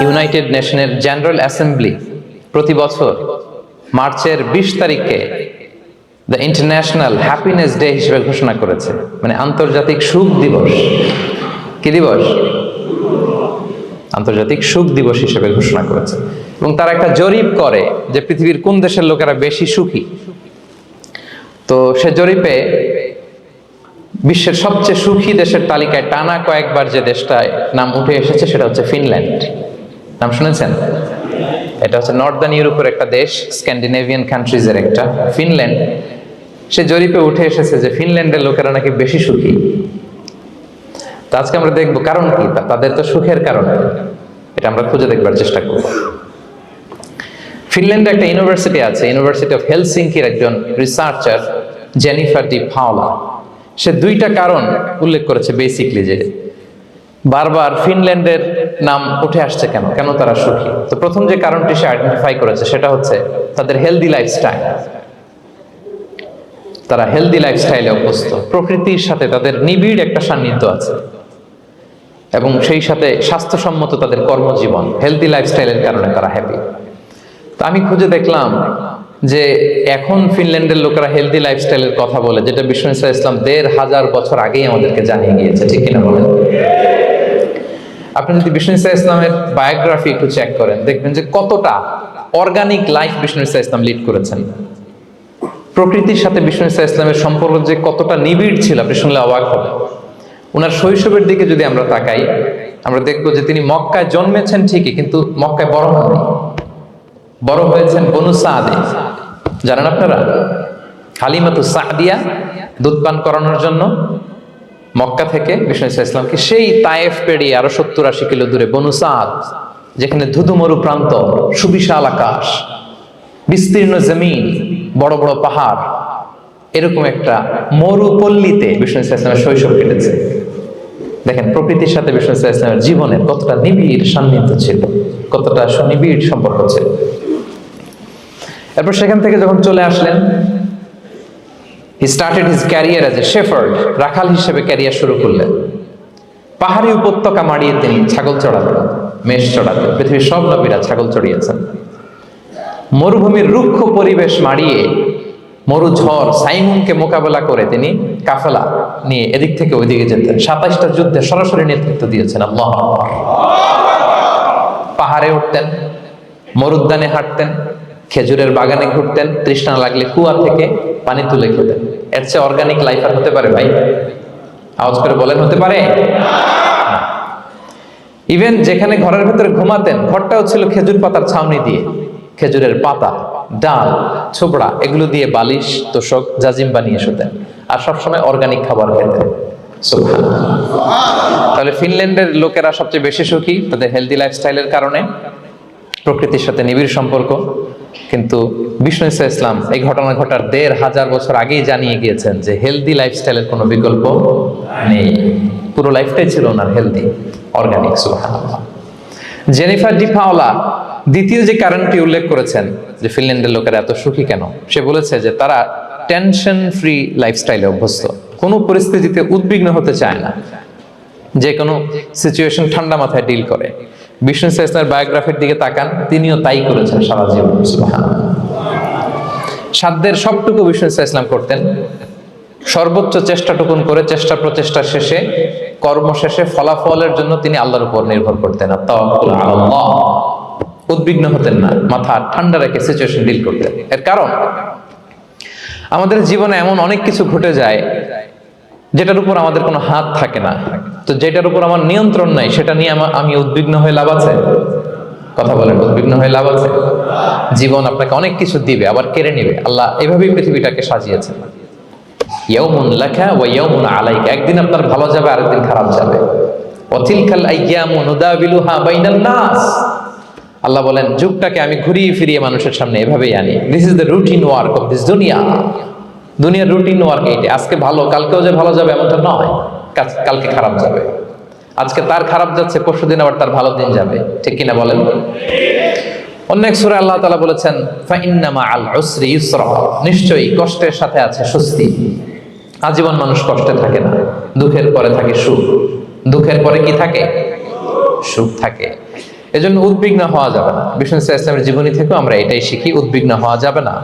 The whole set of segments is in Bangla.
ইউনাইটেড নেশনের জেনারেল অ্যাসেম্বলি প্রতি বছর মার্চের 20 তারিখে দ্য ইন্টারন্যাশনাল হ্যাপিনেস ডে হিসেবে ঘোষণা করেছে, মানে আন্তর্জাতিক সুখ দিবস। কি দিবস? আন্তর্জাতিক সুখ দিবস হিসেবে ঘোষণা করেছে। এবং তারা একটা জরিপ করে যে পৃথিবীর কোন দেশের লোকেরা বেশি সুখী। তো সে জরিপে বিশ্বের সবচেয়ে সুখী দেশের তালিকায় টানা কয়েকবার যে দেশটায় নাম উঠে এসেছে সেটা হচ্ছে ফিনল্যান্ড। নাম শুনেছেন? এটা হচ্ছে নর্দার্ন ইউরোপের একটা দেশ, স্ক্যান্ডিনেভিয়ান কান্ট্রিজের একটা, ফিনল্যান্ড। সে জরিপে উঠে এসেছে যে ফিনল্যান্ডের লোকেরা নাকি বেশি সুখী। তো আজকে আমরা দেখবো কারণ কি, তাদের তো সুখের কারণ এটা আমরা খুঁজে দেখবার চেষ্টা করব। ফিনল্যান্ডে একটা ইউনিভার্সিটি আছে, ইউনিভার্সিটি অফ হেলসিঙ্কির একজন রিসার্চার জেনিফার ডি পাওলা। সে দুইটা কারণ উল্লেখ করেছে বেসিকলি, যে বারবার ফিনল্যান্ডের নাম উঠে আসছে কেন, কেন তারা সুখী। তো প্রথম যে কারণটি সে আইডেন্টিফাই করেছে সেটা হচ্ছে তাদের হেলদি লাইফস্টাইল। তারা হেলদি লাইফস্টাইলে অভ্যস্ত, প্রকৃতির সাথে তাদের নিবিড় একটা সান্নিধ্য আছে এবং সেই সাথে স্বাস্থ্যসম্মত তাদের কর্মজীবন। হেলদি লাইফস্টাইলের কারণে তারা হ্যাপি। তো আমি খুঁজে দেখলাম যে এখন ফিনল্যান্ডের লোকেরা হেলদি লাইফস্টাইলের কথা বলে, যেটা বিষ্ণু ইসলাম 1500 বছর আগেই আমাদেরকে জানিয়ে গিয়েছে, ঠিক কিনা বলেন? আপনি যদি বিষ্ণু ইসলামের বায়োগ্রাফি একটু চেক করেন, দেখবেন যে কতটা অর্গানিক লাইফ বিষ্ণু ইসলাম লিড করেছেন। প্রকৃতির সাথে বিষ্ণু ইসলামের সম্পর্ক যে কতটা নিবিড় ছিল আপনি শুনলে অবাক হবেন। ওনার শৈশবের দিকে যদি আমরা তাকাই, আমরা দেখবো যে তিনি মক্কায় জন্মেছেন ঠিকই, কিন্তু মক্কায় বড় হননি। বড় হয়েছেন বনু সাদে। জানেন আপনারা? হালিমাতু সাদিয়া দুধ পান করানোর জন্য মক্কা থেকে বিষ্ণু ইসলামকে সেই তায়েফ পেরিয়ে আরো 70-80 কিলো দূরে বনু সাদ, যেখানে ধুধুমরু প্রান্ত, সুবিশাল আকাশ, বিস্তীর্ণ জমিন, বড় বড় পাহাড়, এরকম একটা মরুপল্লীতে বিষ্ণু ইসলামের শৈশব কেটেছে। দেখেন প্রকৃতির সাথে বিষ্ণু ইসলামের জীবনের কতটা নিবিড় সান্নিধ্য ছিল, কতটা সুনিবিড় সম্পর্ক ছিল। এরপর সেখান থেকে যখন চলে আসলেন, he started his career as a shepherd, রাখাল হিসেবে ক্যারিয়ার শুরু করলেন। পাহাড়ি উপত্যকা মাড়িয়ে তিনি ছাগল চড়াতেন, মেষ চড়াতেন। পৃথিবীর সব নবীরা ছাগল চড়িয়েছেন। মরুভূমির রুক্ষ পরিবেশ মাড়িয়ে মরু ঝড় সাইমুনকে মোকাবেলা করে তিনি কাফেলা নিয়ে এদিক থেকে ওইদিকে যেতেন। 27টা যুদ্ধে সরাসরি নেতৃত্ব দিয়েছেন। আল্লাহু আকবার। পাহাড়ে উঠতেন, মরুদ্যানে হাঁটতেন, খেজুরের বাগানে ঘুরতেন, তৃষ্ণা লাগলে কুয়া থেকে পানি তুলে খেতেন। এর চেয়ে অর্গানিক লাইফ আর হতে পারে ভাই? আওয়াজ করে বলেন, হতে পারে? ইভেন যেখানে ঘরের ভেতরে ঘুমাতেন, ঘরটাও ছিল খেজুর পাতার ছাউনি দিয়ে, খেজুরের পাতা, ডাল, ছোবড়া এগুলো দিয়ে বালিশ, তোশক, জাজিম বানিয়ে শুতেন। আর সবসময় অর্গানিক খাবার খেতেন। সুবহানাল্লাহ। তাহলে ফিনল্যান্ডের লোকেরা সবচেয়ে বেশি সুখী তাদের হেলদি লাইফস্টাইলের কারণে, প্রকৃতির সাথে নিবিড় সম্পর্ক। কিন্তু বিষ্ণু ইসলাম এই ঘটনা ঘটার 1500 বছর আগেই জানিয়ে গিয়েছেন যে হেলদি লাইফস্টাইলের কোনো বিকল্প নেই। পুরো লাইফটাই ছিল ওনার হেলদি, অর্গানিক। সুবহানাল্লাহ। জেনিফার ডি পাওলা দ্বিতীয় যে কারণটি উল্লেখ করেছেন যে ফিনল্যান্ডের লোকেরা এত সুখী কেন, সে বলেছে যে তারা টেনশন ফ্রি লাইফস্টাইলে অভ্যস্ত, কোনো পরিস্থিতিতে উদ্বিগ্ন হতে চায় না, যে কোনো সিচুয়েশন ঠান্ডা মাথায় ডিল করে। বিষ্ণু ইসলামের বায়োগ্রাফির দিকে তাকান, তিনিও তাই করেছেন সারা জীবন। সুবহানাল্লাহ। সাধ্যের সবটুকু বিষ্ণু ইসলাম করতেন, সর্বোচ্চ চেষ্টাটুকুন করে চেষ্টা প্রচেষ্টা শেষে, কর্মশেষে ফলাফলের জন্য তিনি আল্লাহর উপর নির্ভর করতেন। তাওয়াক্কুল আলাল্লাহ। উদ্বিগ্ন হতেন না, মাথা ঠান্ডা রেখে সিচুয়েশন ডিল করতেন। এর কারণ আমাদের জীবনে এমন অনেক কিছু ঘটে যায় যেটার উপর আমাদের কোনো হাত থাকে না। তো যেটার উপর আমার নিয়ন্ত্রণ নাই সেটা নিয়ে আমি উদ্বিগ্ন হয়ে লাভ আছে? কথা বলেন, উদ্বিগ্ন হয়ে লাভ আছে? জীবন আপনাকে অনেক কিছু দিবে, আবার কেড়ে নিবে। আল্লাহ এভাবেই পৃথিবীটাকে সাজিয়েছেন। ইয়াউমুন লাকা ওয়া ইয়াউমুন আলাইকা, একদিন আপনার ভালো যাবে, আরেকদিন খারাপ যাবে। ওয়া তিলকাল আইয়ামু নুদাবিলুহা বাইনান নাস, আল্লাহ বলেন যুগটাকে আমি ঘুরিয়ে ফিরিয়ে মানুষের সামনে এভাবেই আনি। This is the routine work of this দুনিয়া। দুনিয়ার রুটিন ওয়ার্ক এইটা। আজকে ভালো, কালকেও যে ভালো যাবে এমনটা নয়, কালকে খারাপ যাবে। আজকে তার খারাপ যাচ্ছে, পরশুদিন আবার তার ভালো দিন যাবে, ঠিক কিনা বলেন? অন্য এক সূরায় আল্লাহ তাআলা বলেছেন ফাইন্না মাআল উসরি ইউসরা, নিশ্চয়ই কষ্টের সাথে আছে স্বস্তি। আজীবন মানুষ কষ্টে থাকে না, দুঃখের পরে থাকে সুখ। দুঃখের পরে কি থাকে? সুখ থাকে। এজন্য উদ্বিগ্ন হওয়া যাবে না। বিষ্ণু ইসলামের জীবনী থেকেও আমরা এটাই শিখি, উদ্বিগ্ন হওয়া যাবে না।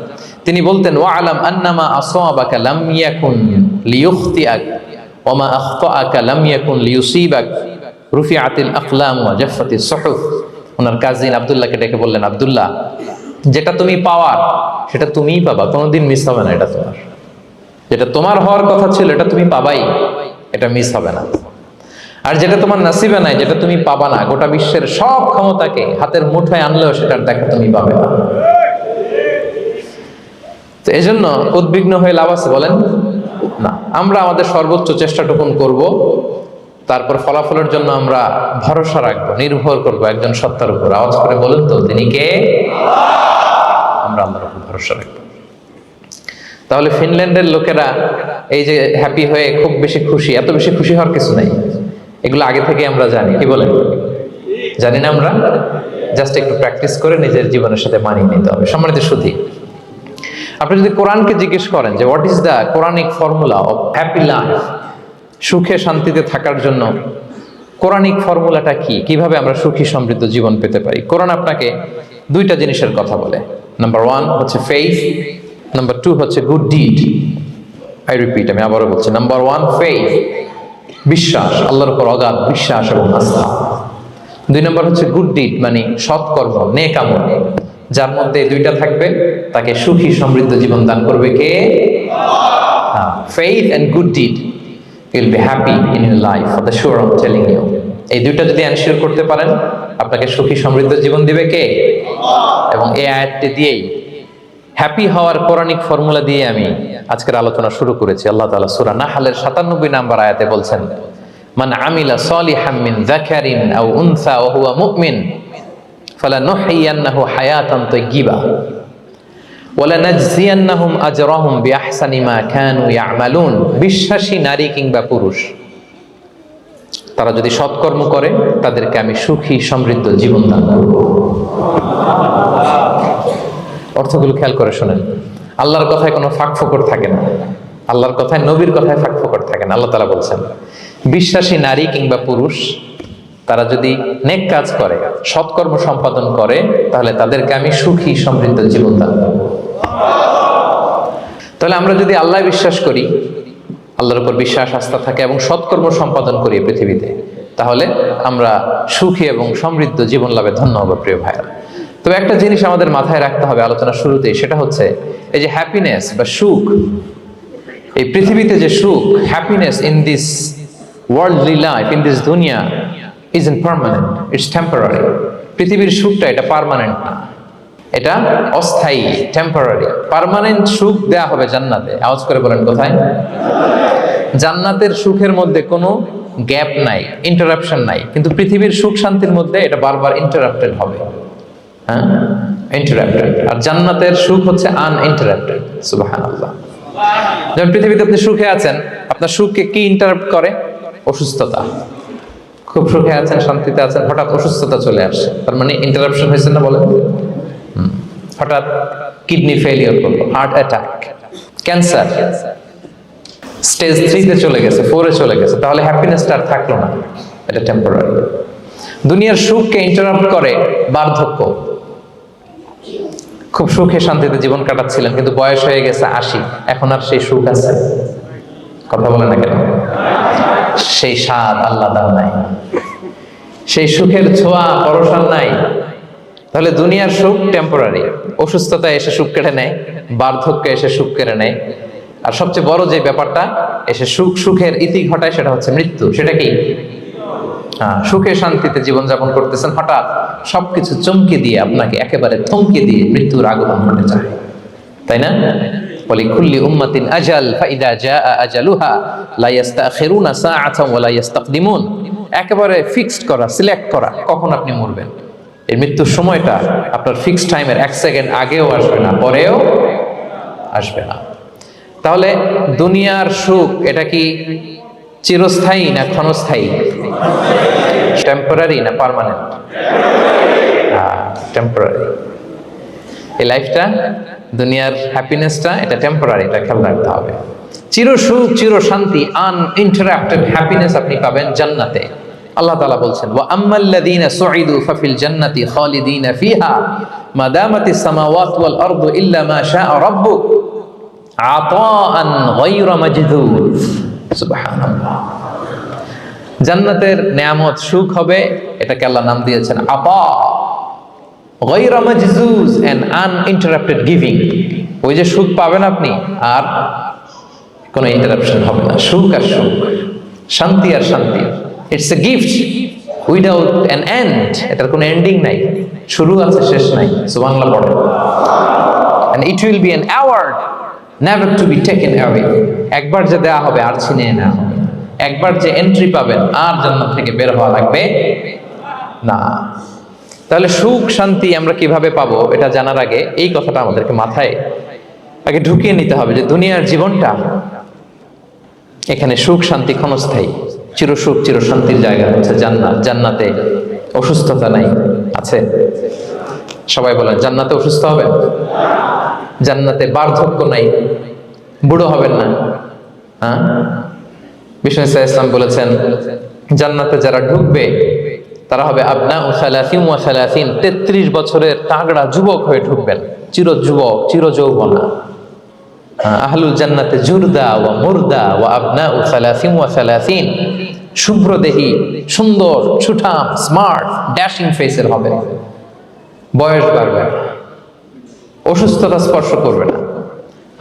তিনি বলতেন, ওয়ালাম আন্নামা আসাবাকা লাম ইয়াকুন লিয়ুখতিআক ওয়া মা আখতাআকা লাম ইয়াকুন লিয়ুসিবাক রুফিআতিল আকলাম ওয়া জাফফাতিস সুহুফ। ওনার কাজিন আব্দুল্লাহকে ডেকে বললেন, আব্দুল্লাহ, যেটা তুমি পাওয়ার সেটা তুমিই পাবা, কোনোদিন মিস হবে না। এটা তোমার, যেটা তোমার হওয়ার কথা ছিল এটা তুমি পাবাই, এটা মিস হবে না। আর যেটা তোমার নসিবে নাই, যেটা তুমি পাবা না, গোটা বিশ্বের সব ক্ষমতাকে হাতের মুঠোয় আনলেও সেটার দেখা তুমি পাবে না। তো এই জন্য উদ্বিগ্ন হয়ে লাভ আছে বলেন না। আমরা আমাদের সর্বোচ্চ চেষ্টাটুকুন করব, তারপর ফলাফলের জন্য আমরা ভরসা রাখবো, নির্ভর করব একজন সত্তার উপর। আওয়াজ করে বলুন তো, তিনি কে? আমরা আল্লাহর উপর ভরসা রাখবো। তাহলে ফিনল্যান্ডের লোকেরা এই যে হ্যাপি হয়ে খুব বেশি খুশি, এত বেশি খুশি হওয়ার কিছু নাই। এগুলো আগে থেকে আমরা জানি, কি বলেন? জানি না আমরা? জাস্ট একটু প্র্যাকটিস করে নিজের জীবনের সাথে মানিয়ে নিতে হবে। সম্মানিত সুধী, আপনি যদি কোরআনকে জিজ্ঞেস করেন যে what is the Quranic formula of happy life, সুখে শান্তিতে থাকার জন্য কোরআনিক ফর্মুলাটা কি, কিভাবে আমরা সুখী সমৃদ্ধ জীবন পেতে পারি, কোরআন আপনাকে দুইটা জিনিসের কথা বলে। নাম্বার 1 হচ্ছে ফেইথ, নাম্বার 2 হচ্ছে গুড ডিড। আই রিপিট, আমি আবারও বলছি, নাম্বার 1 ফেইথ, বিশ্বাস, আল্লাহর উপর অগাধ বিশ্বাস এবং আস্থা। 2 নম্বর হচ্ছে গুড ডিড, মানে সৎকর্ম, নেক আমল। যার মধ্যে দুইটা থাকবে তাকে সুখী সমৃদ্ধ জীবন দান করবে কে? Faith and good deed, you will be happy in your life, for the sure, I am telling you. এই দুইটা যদি এনশিওর করতে পারেন, আপনাকে সুখী সমৃদ্ধ জীবন দিবে কে? এবং এই আয়াতটি দিয়েই, হ্যাপি হওয়ার কোরআনিক ফর্মুলা দিয়ে আমি আজকের আলোচনা শুরু করেছি। আল্লাহ তাআলা সূরা নাহলের 97 নম্বর আয়াতে বলছেন, মান আমিলা সালিহাম মিন যাকারিন আও উনসা ওয়া হুয়া মুমিন ফালানুহইয়ান্নাহু হায়াতান তাইয়্যিবা ওয়া লানাজজিয়ান্নাহুম আজরাহুম বিআহসানি মা কানু ইয়ামালুন। বিশ্বাসী নারী কিংবা পুরুষ, তারা যদি সৎকর্ম করে তাদেরকে আমি সুখী সমৃদ্ধ জীবন দান করব। অর্থগুলো খেয়াল করে শোনেন। আল্লাহর কথায় কোনো ফাঁক ফোকর থাকে না, আল্লাহর কথায়, নবীর কথায় ফাঁক ফোকর থাকে না। আল্লাহ তাআলা বলছেন, বিশ্বাসী নারী কিংবা পুরুষ তারা যদি নেক কাজ করে, সৎকর্ম সম্পাদন করে, তাহলে তাদেরকে আমি সুখী সমৃদ্ধ জীবন দান করব। তাহলে আমরা যদি আল্লাহ বিশ্বাস করি, আল্লাহর উপর বিশ্বাস আস্থা থাকে এবং সৎকর্ম সম্পাদন করি পৃথিবীতে, তাহলে আমরা সুখী এবং সমৃদ্ধ জীবন লাভে ধন্য হব। প্রিয় ভাইরা, তবে একটা জিনিস আমাদের মাথায় রাখতে হবে আলোচনা শুরুতেই, সেটা হচ্ছে এই যে হ্যাপিনেস বা সুখ, এই পৃথিবীতে যে সুখ, happiness in this worldly life, in this দুনিয়া, isn't permanent, it's temporary. পৃথিবীর সুখটা এটা পার্মানেন্ট না, এটা অস্থায়ী, টেম্পোরারি। পার্মানেন্ট সুখ দেয়া হবে জান্নাতে। আওয়াজ করে বলেন, কোথায়? জান্নাতের সুখের মধ্যে কোনো গ্যাপ নাই, ইন্টারাপশন নাই। কিন্তু পৃথিবীর সুখ শান্তির মধ্যে এটা বারবার ইন্টারাপ্টেড হবে। হ্যাঁ, ইন্টারাপ্টেড। আর জান্নাতের সুখ হচ্ছে আনইন্টারাপ্টেড। সুবহানাল্লাহ। যেমন পৃথিবীতে আপনি সুখে আছেন, আপনার সুখকে কি ইন্টারাপ্ট করে? অসুস্থতা। খুব সুখে আছেন, শান্তিতে আছেন, হঠাৎ অসুস্থতা চলে আসছে, তার মানে ইন্টারাপশন হয়েছে না? বলেন। হঠাৎ কিডনি ফেলিওর করলো, হার্ট অ্যাটাক, ক্যান্সার, স্টেজ 3-তে চলে গেছে, 4-এ চলে গেছে, তাহলে হ্যাপিনেসটা আর থাকলো না, এটা টেম্পোরারি। দুনিয়ার সুখকে ইন্টারাপ্ট করে বার্ধক্য। খুব সুখে শান্তিতে জীবন কাটাচ্ছিলেন, কিন্তু বয়স হয়ে গেছে 80, এখন আর সেই সুখ আছে? কথা বলে না কেন? সেই স্বাদ আল্লাহ দান নাই, সেই সুখের ছোঁয়া পরশান নাই। তাহলে দুনিয়ার সুখ টেম্পোরারি, অসুস্থতা এসে সুখ কেড়ে নেয়, বার্ধক্য এসে সুখ কেড়ে নেয়, আর সবচেয়ে বড় যে ব্যাপারটা এসে সুখের ইতি ঘটায়, সেটা হচ্ছে মৃত্যু। সেটা কি? সুখে শান্তিতে জীবনযাপন করতেছেন, হঠাৎ সবকিছু চমকে দিয়ে, আপনাকে একেবারে থমকে দিয়ে মৃত্যুর আগমন ঘটে যায়, তাই না? ওয়ালিকুল্লি উম্মাতিন আজাল ফাইদা জাআ আজালুহা লা ইস্তাখিরুনা সাআতান ওয়া লা ইস্তাকদিমুন। একেবারে ফিক্সড করা, সিলেক্ট করা কখন আপনি মরবেন। এই মৃত্যুর সময়টা আপনার ফিক্সড টাইমের 1 সেকেন্ড আগেও আসবে না, পরেও আসবে না। তাহলে দুনিয়ার সুখ এটা কি চিরস্থায়ী না ক্ষণস্থায়ী? টেম্পোরারি না পার্মানেন্ট? টেম্পোরারি। এই লাইফটা, দুনিয়ার হ্যাপিনেসটা, এটা টেম্পোরারি, এটা খেয়াল রাখতে হবে। চির সুখ, চির শান্তি, আনইন্টারাপ্টেড হ্যাপিনেস আপনি পাবেন জান্নাতে। আল্লাহ তাআলা বলছেন, ওয়া আম্মাল্লাযীনা সুঈদু ফাফিল জান্নাতি খালিদিনা ফিহা মা দামাতিস সামাওয়াতু ওয়াল আরদু ইল্লা মা শাআ রাব্বুক আতাআন গায়রা মাজদুদ। সুবহানাল্লাহ। জান্নাতের নিয়ামত সুখ হবে, এটাকে আল্লাহ নাম দিয়েছেন আতা, গায়রা মাজজুজ, এন্ড আনইন্টারাপ্টেড গিভিং। ওই যে সুখ পাবেন আপনি, আর কোনো ইন্টারাপশন হবে না। সুখ আর সুখ, শান্তি আর শান্তি। It's a gift without an end. এটার কোনো এন্ডিং নাই, শুরু আছে শেষ নাই। সুবহানাল্লাহ পড়ে। And it will be an award never to be taken away. একবার যে দেয়া হবে আর ছিনিয়ে নেওয়া হবে। একবার যে এন্ট্রি পাবেন আর জান্নাত থেকে বের হওয়া লাগবে না। তাহলে সুখ শান্তি আমরা কিভাবে পাবো এটা জানার আগে এই কথাটা আমাদেরকে মাথায় আগে ঢুকিয়ে নিতে হবে যে দুনিয়ার জীবনটা, এখানে সুখ শান্তি ক্ষণস্থায়ী। চিরসুখ চিরশান্তির জায়গা হচ্ছে জান্নাত। জান্নাতে অসুস্থতা নাই, আছে? সবাই বলেন জান্নাতে অসুস্থ হবেন? জান্নাতে বার্ধক্য নাই, বুড়ো হবেন না। হ্যাঁ, বিষ্ণু ইসলাম বলেছেন জান্নাতে যারা ঢুকবে তারা হবে আবনা ও সালাসিন ওয়া সালাসিন, 33 বছরের তাগড়া যুবক হয়ে ঢুকবেন, চির যুবক চির যৌবনা। আহলুল জান্নাতে জুরদা ওয়া মুরদা ওয়া আবনা ও সালাসিন ওয়া সালাসিন, শুভ্রদেহী, সুন্দর, সুঠাম, স্মার্ট, ড্যাশিং ফেসের হবে। বয়স বাড়বে না, অসুস্থতা স্পর্শ করবে না,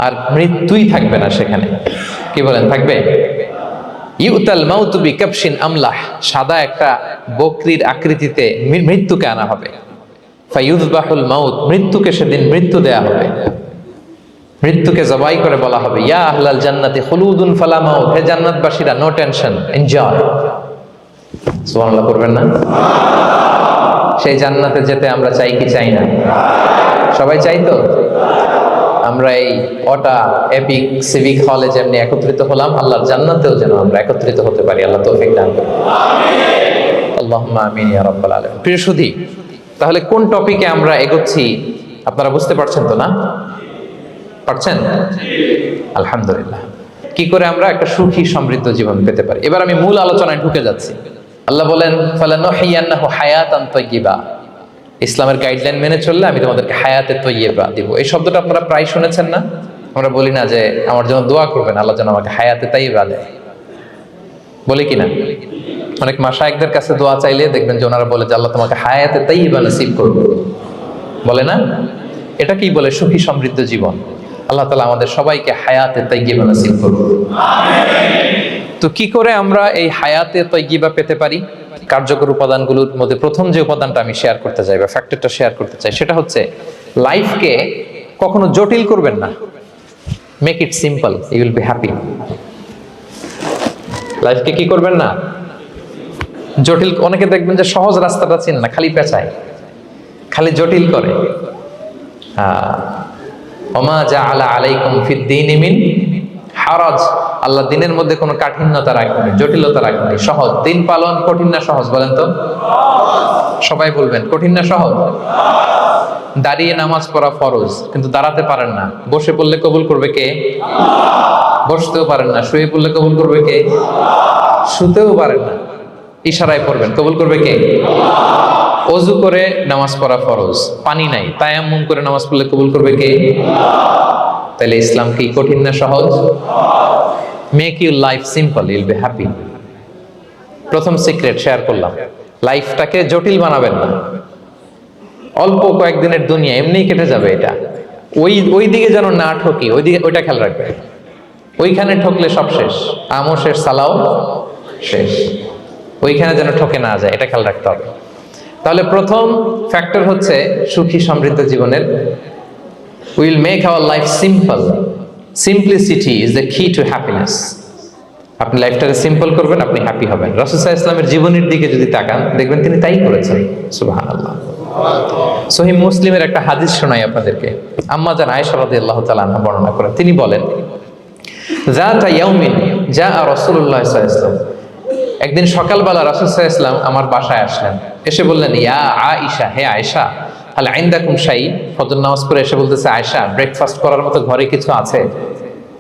আর মৃত্যুই থাকবে না সেখানে। কি বলেন, থাকবে? ইউতাল মাউতু বিকাবশিন আমলাহ, সাদা একটা বকরির আকৃতিতে মৃত্যুকে আনা হবে। ফায়ুযবাহুল মাউত, মৃত্যুকে সেদিন মৃত্যু দেয়া হবে। মৃত্যুকে জবাই করে বলা হবে, ইয়া আহলাল জান্নাতি খুলুদুন ফালা মাউত, হে জান্নাতবাসীরা নো টেনশন, এনজয়। সুবহানাল্লাহ করবেন না? সেই জান্নাতে যেতে আমরা চাই কি চাই না? সবাই চাই তো? আমরা এই ওটা এপিক সিভিক হলে যেমনি একত্রিত হলাম, আল্লাহর জান্নাতেও যেন আমরা একত্রিত হতে পারি। আল্লাহ তৌফিক দান করুন। আমিন। আল্লাহুম্মা আমিন ইয়া রাব্বাল আলামিন। প্রিয় সুধী, তাহলে কোন টপিকে আমরা এগোচ্ছি আপনারা বুঝতে পারছেন তো না? পারছেন? আলহামদুলিল্লাহ। কি করে আমরা একটা সুখী সমৃদ্ধ জীবন পেতে পারি, এবার আমি মূল আলোচনায় ঢুকে যাচ্ছি। আল্লাহ বলেন ফালানুহিয়ান্নাহু হায়াতান তাইয়্যিবা, ইসলামের গাইডলাইন মেনে চললে আমি তোমাদেরকে হায়াতে তৈয়্যিবা দিব। এই শব্দটা আপনারা প্রায় শুনেছেন না? আমরা বলি না যে আমার জন্য দোয়া করবেন, আল্লাহ যেন আমাকে হায়াতে তাইয়্যিবা দেয়, বলি কিনা? অনেক মাশায়েখদের কাছে দোয়া চাইলে দেখবেন যে ওনারা বলে যে আল্লাহ তোমাকে হায়াতে তাইয়্যিবা নসিব করবে, বলে না? এটা কি বলে? সুখী সমৃদ্ধ জীবন। আল্লাহ তাআলা আমাদের সবাইকে হায়াতে তাইয়্যিবা নসিব করুন। আমিন। তো কি করে আমরা এই হায়াতে তাইয়্যিবা পেতে পারি? কার্যকর উপাদানগুলোর মধ্যে প্রথম যে উপাদানটা আমি শেয়ার করতে চাই বা ফ্যাক্টরটা শেয়ার করতে চাই সেটা হচ্ছে লাইফকে কখনো জটিল করবেন না। Make it simple, you will be happy. লাইফকে কি করবেন না? জটিল। অনেকে দেখবেন যে সহজ রাস্তাটা চিনে না, খালি পেঁচায়, খালি জটিল করে। ওমা জাআলা আলাইকুম ফিদ-দীনি মিন হারাজ, আল্লাহ দিনের মধ্যে কোনো কাঠিন্যতা রাখেনি, জটিলতা রাখেনি, সহজ। দিন পালন কঠিন না সহজ? বলেন তো, সবাই বলবেন কঠিন না সহজ? দাঁড়িয়ে নামাজ পড়া ফরজ, কিন্তু দাঁড়াতে পারেন না। বসে পড়লে কবুল করবে কে? বসতেও পারেন না। শুয়ে পড়লে কবুল করবে কে? শুতেও পারেন না, ইশারায় পড়বেন, কবুল করবে কে? ওযু করে নামাজ পড়া ফরজ, পানি নাই, তায়াম্মুম করে নামাজ পড়লে কবুল করবে কে? তাহলে ইসলাম কি কঠিন না সহজ? Make your life simple, Yule be happy. প্রথম সিক্রেট শেয়ার করলাম, লাইফটাকে জটিল বানাবেন না। অল্প কয়েকদিনের দুনিয়া, এমনিই কেটে যাবে এটা। ওই দিকে যেন না ঠকি, ওইটা খেয়াল রাখবে। ওইখানে ঠকলে সব শেষ, আমও শেষ, সালাও শেষ। ওইখানে যেন ঠকে না যায়, এটা খেয়াল রাখতে হবে। তাহলে প্রথম ফ্যাক্টর হচ্ছে সুখী সমৃদ্ধ জীবনের, will make our life simple. Simplicity is the key to happiness. আপনি লাইফটাকে সিম্পল করবেন, আপনি হ্যাপি হবেন। রাসূল সাল্লাল্লাহু আলাইহি ওয়াসাল্লামের জীবনীর দিকে যদি তাকান দেখবেন তিনি তাই করেছেন। সুবহানাল্লাহ। সহিহ মুসলিমের একটা হাদিস শোনাই আপনাদেরকে। আম্মা জান আয়েশা রাদিয়াল্লাহু তাআলা আনহা বর্ণনা করেন। তিনি বলেন, যাতা ইয়াউমিন জাআ রাসূলুল্লাহ সাল্লাল্লাহু আলাইহি ওয়াসাল্লাম, একদিন সকালবেলা রাসূল সাল্লাল্লাহু আলাইহি ওয়াসাল্লাম আমার বাসায় আসলেন। এসে বললেন, ইয়া আয়েশা, হে আয়েশা, হাল ইনদাকুম শাই। ফজর নামাজ পড়ে এসে বলতেছে, আয়েশা ব্রেকফাস্ট করার মতো ঘরে কিছু আছে?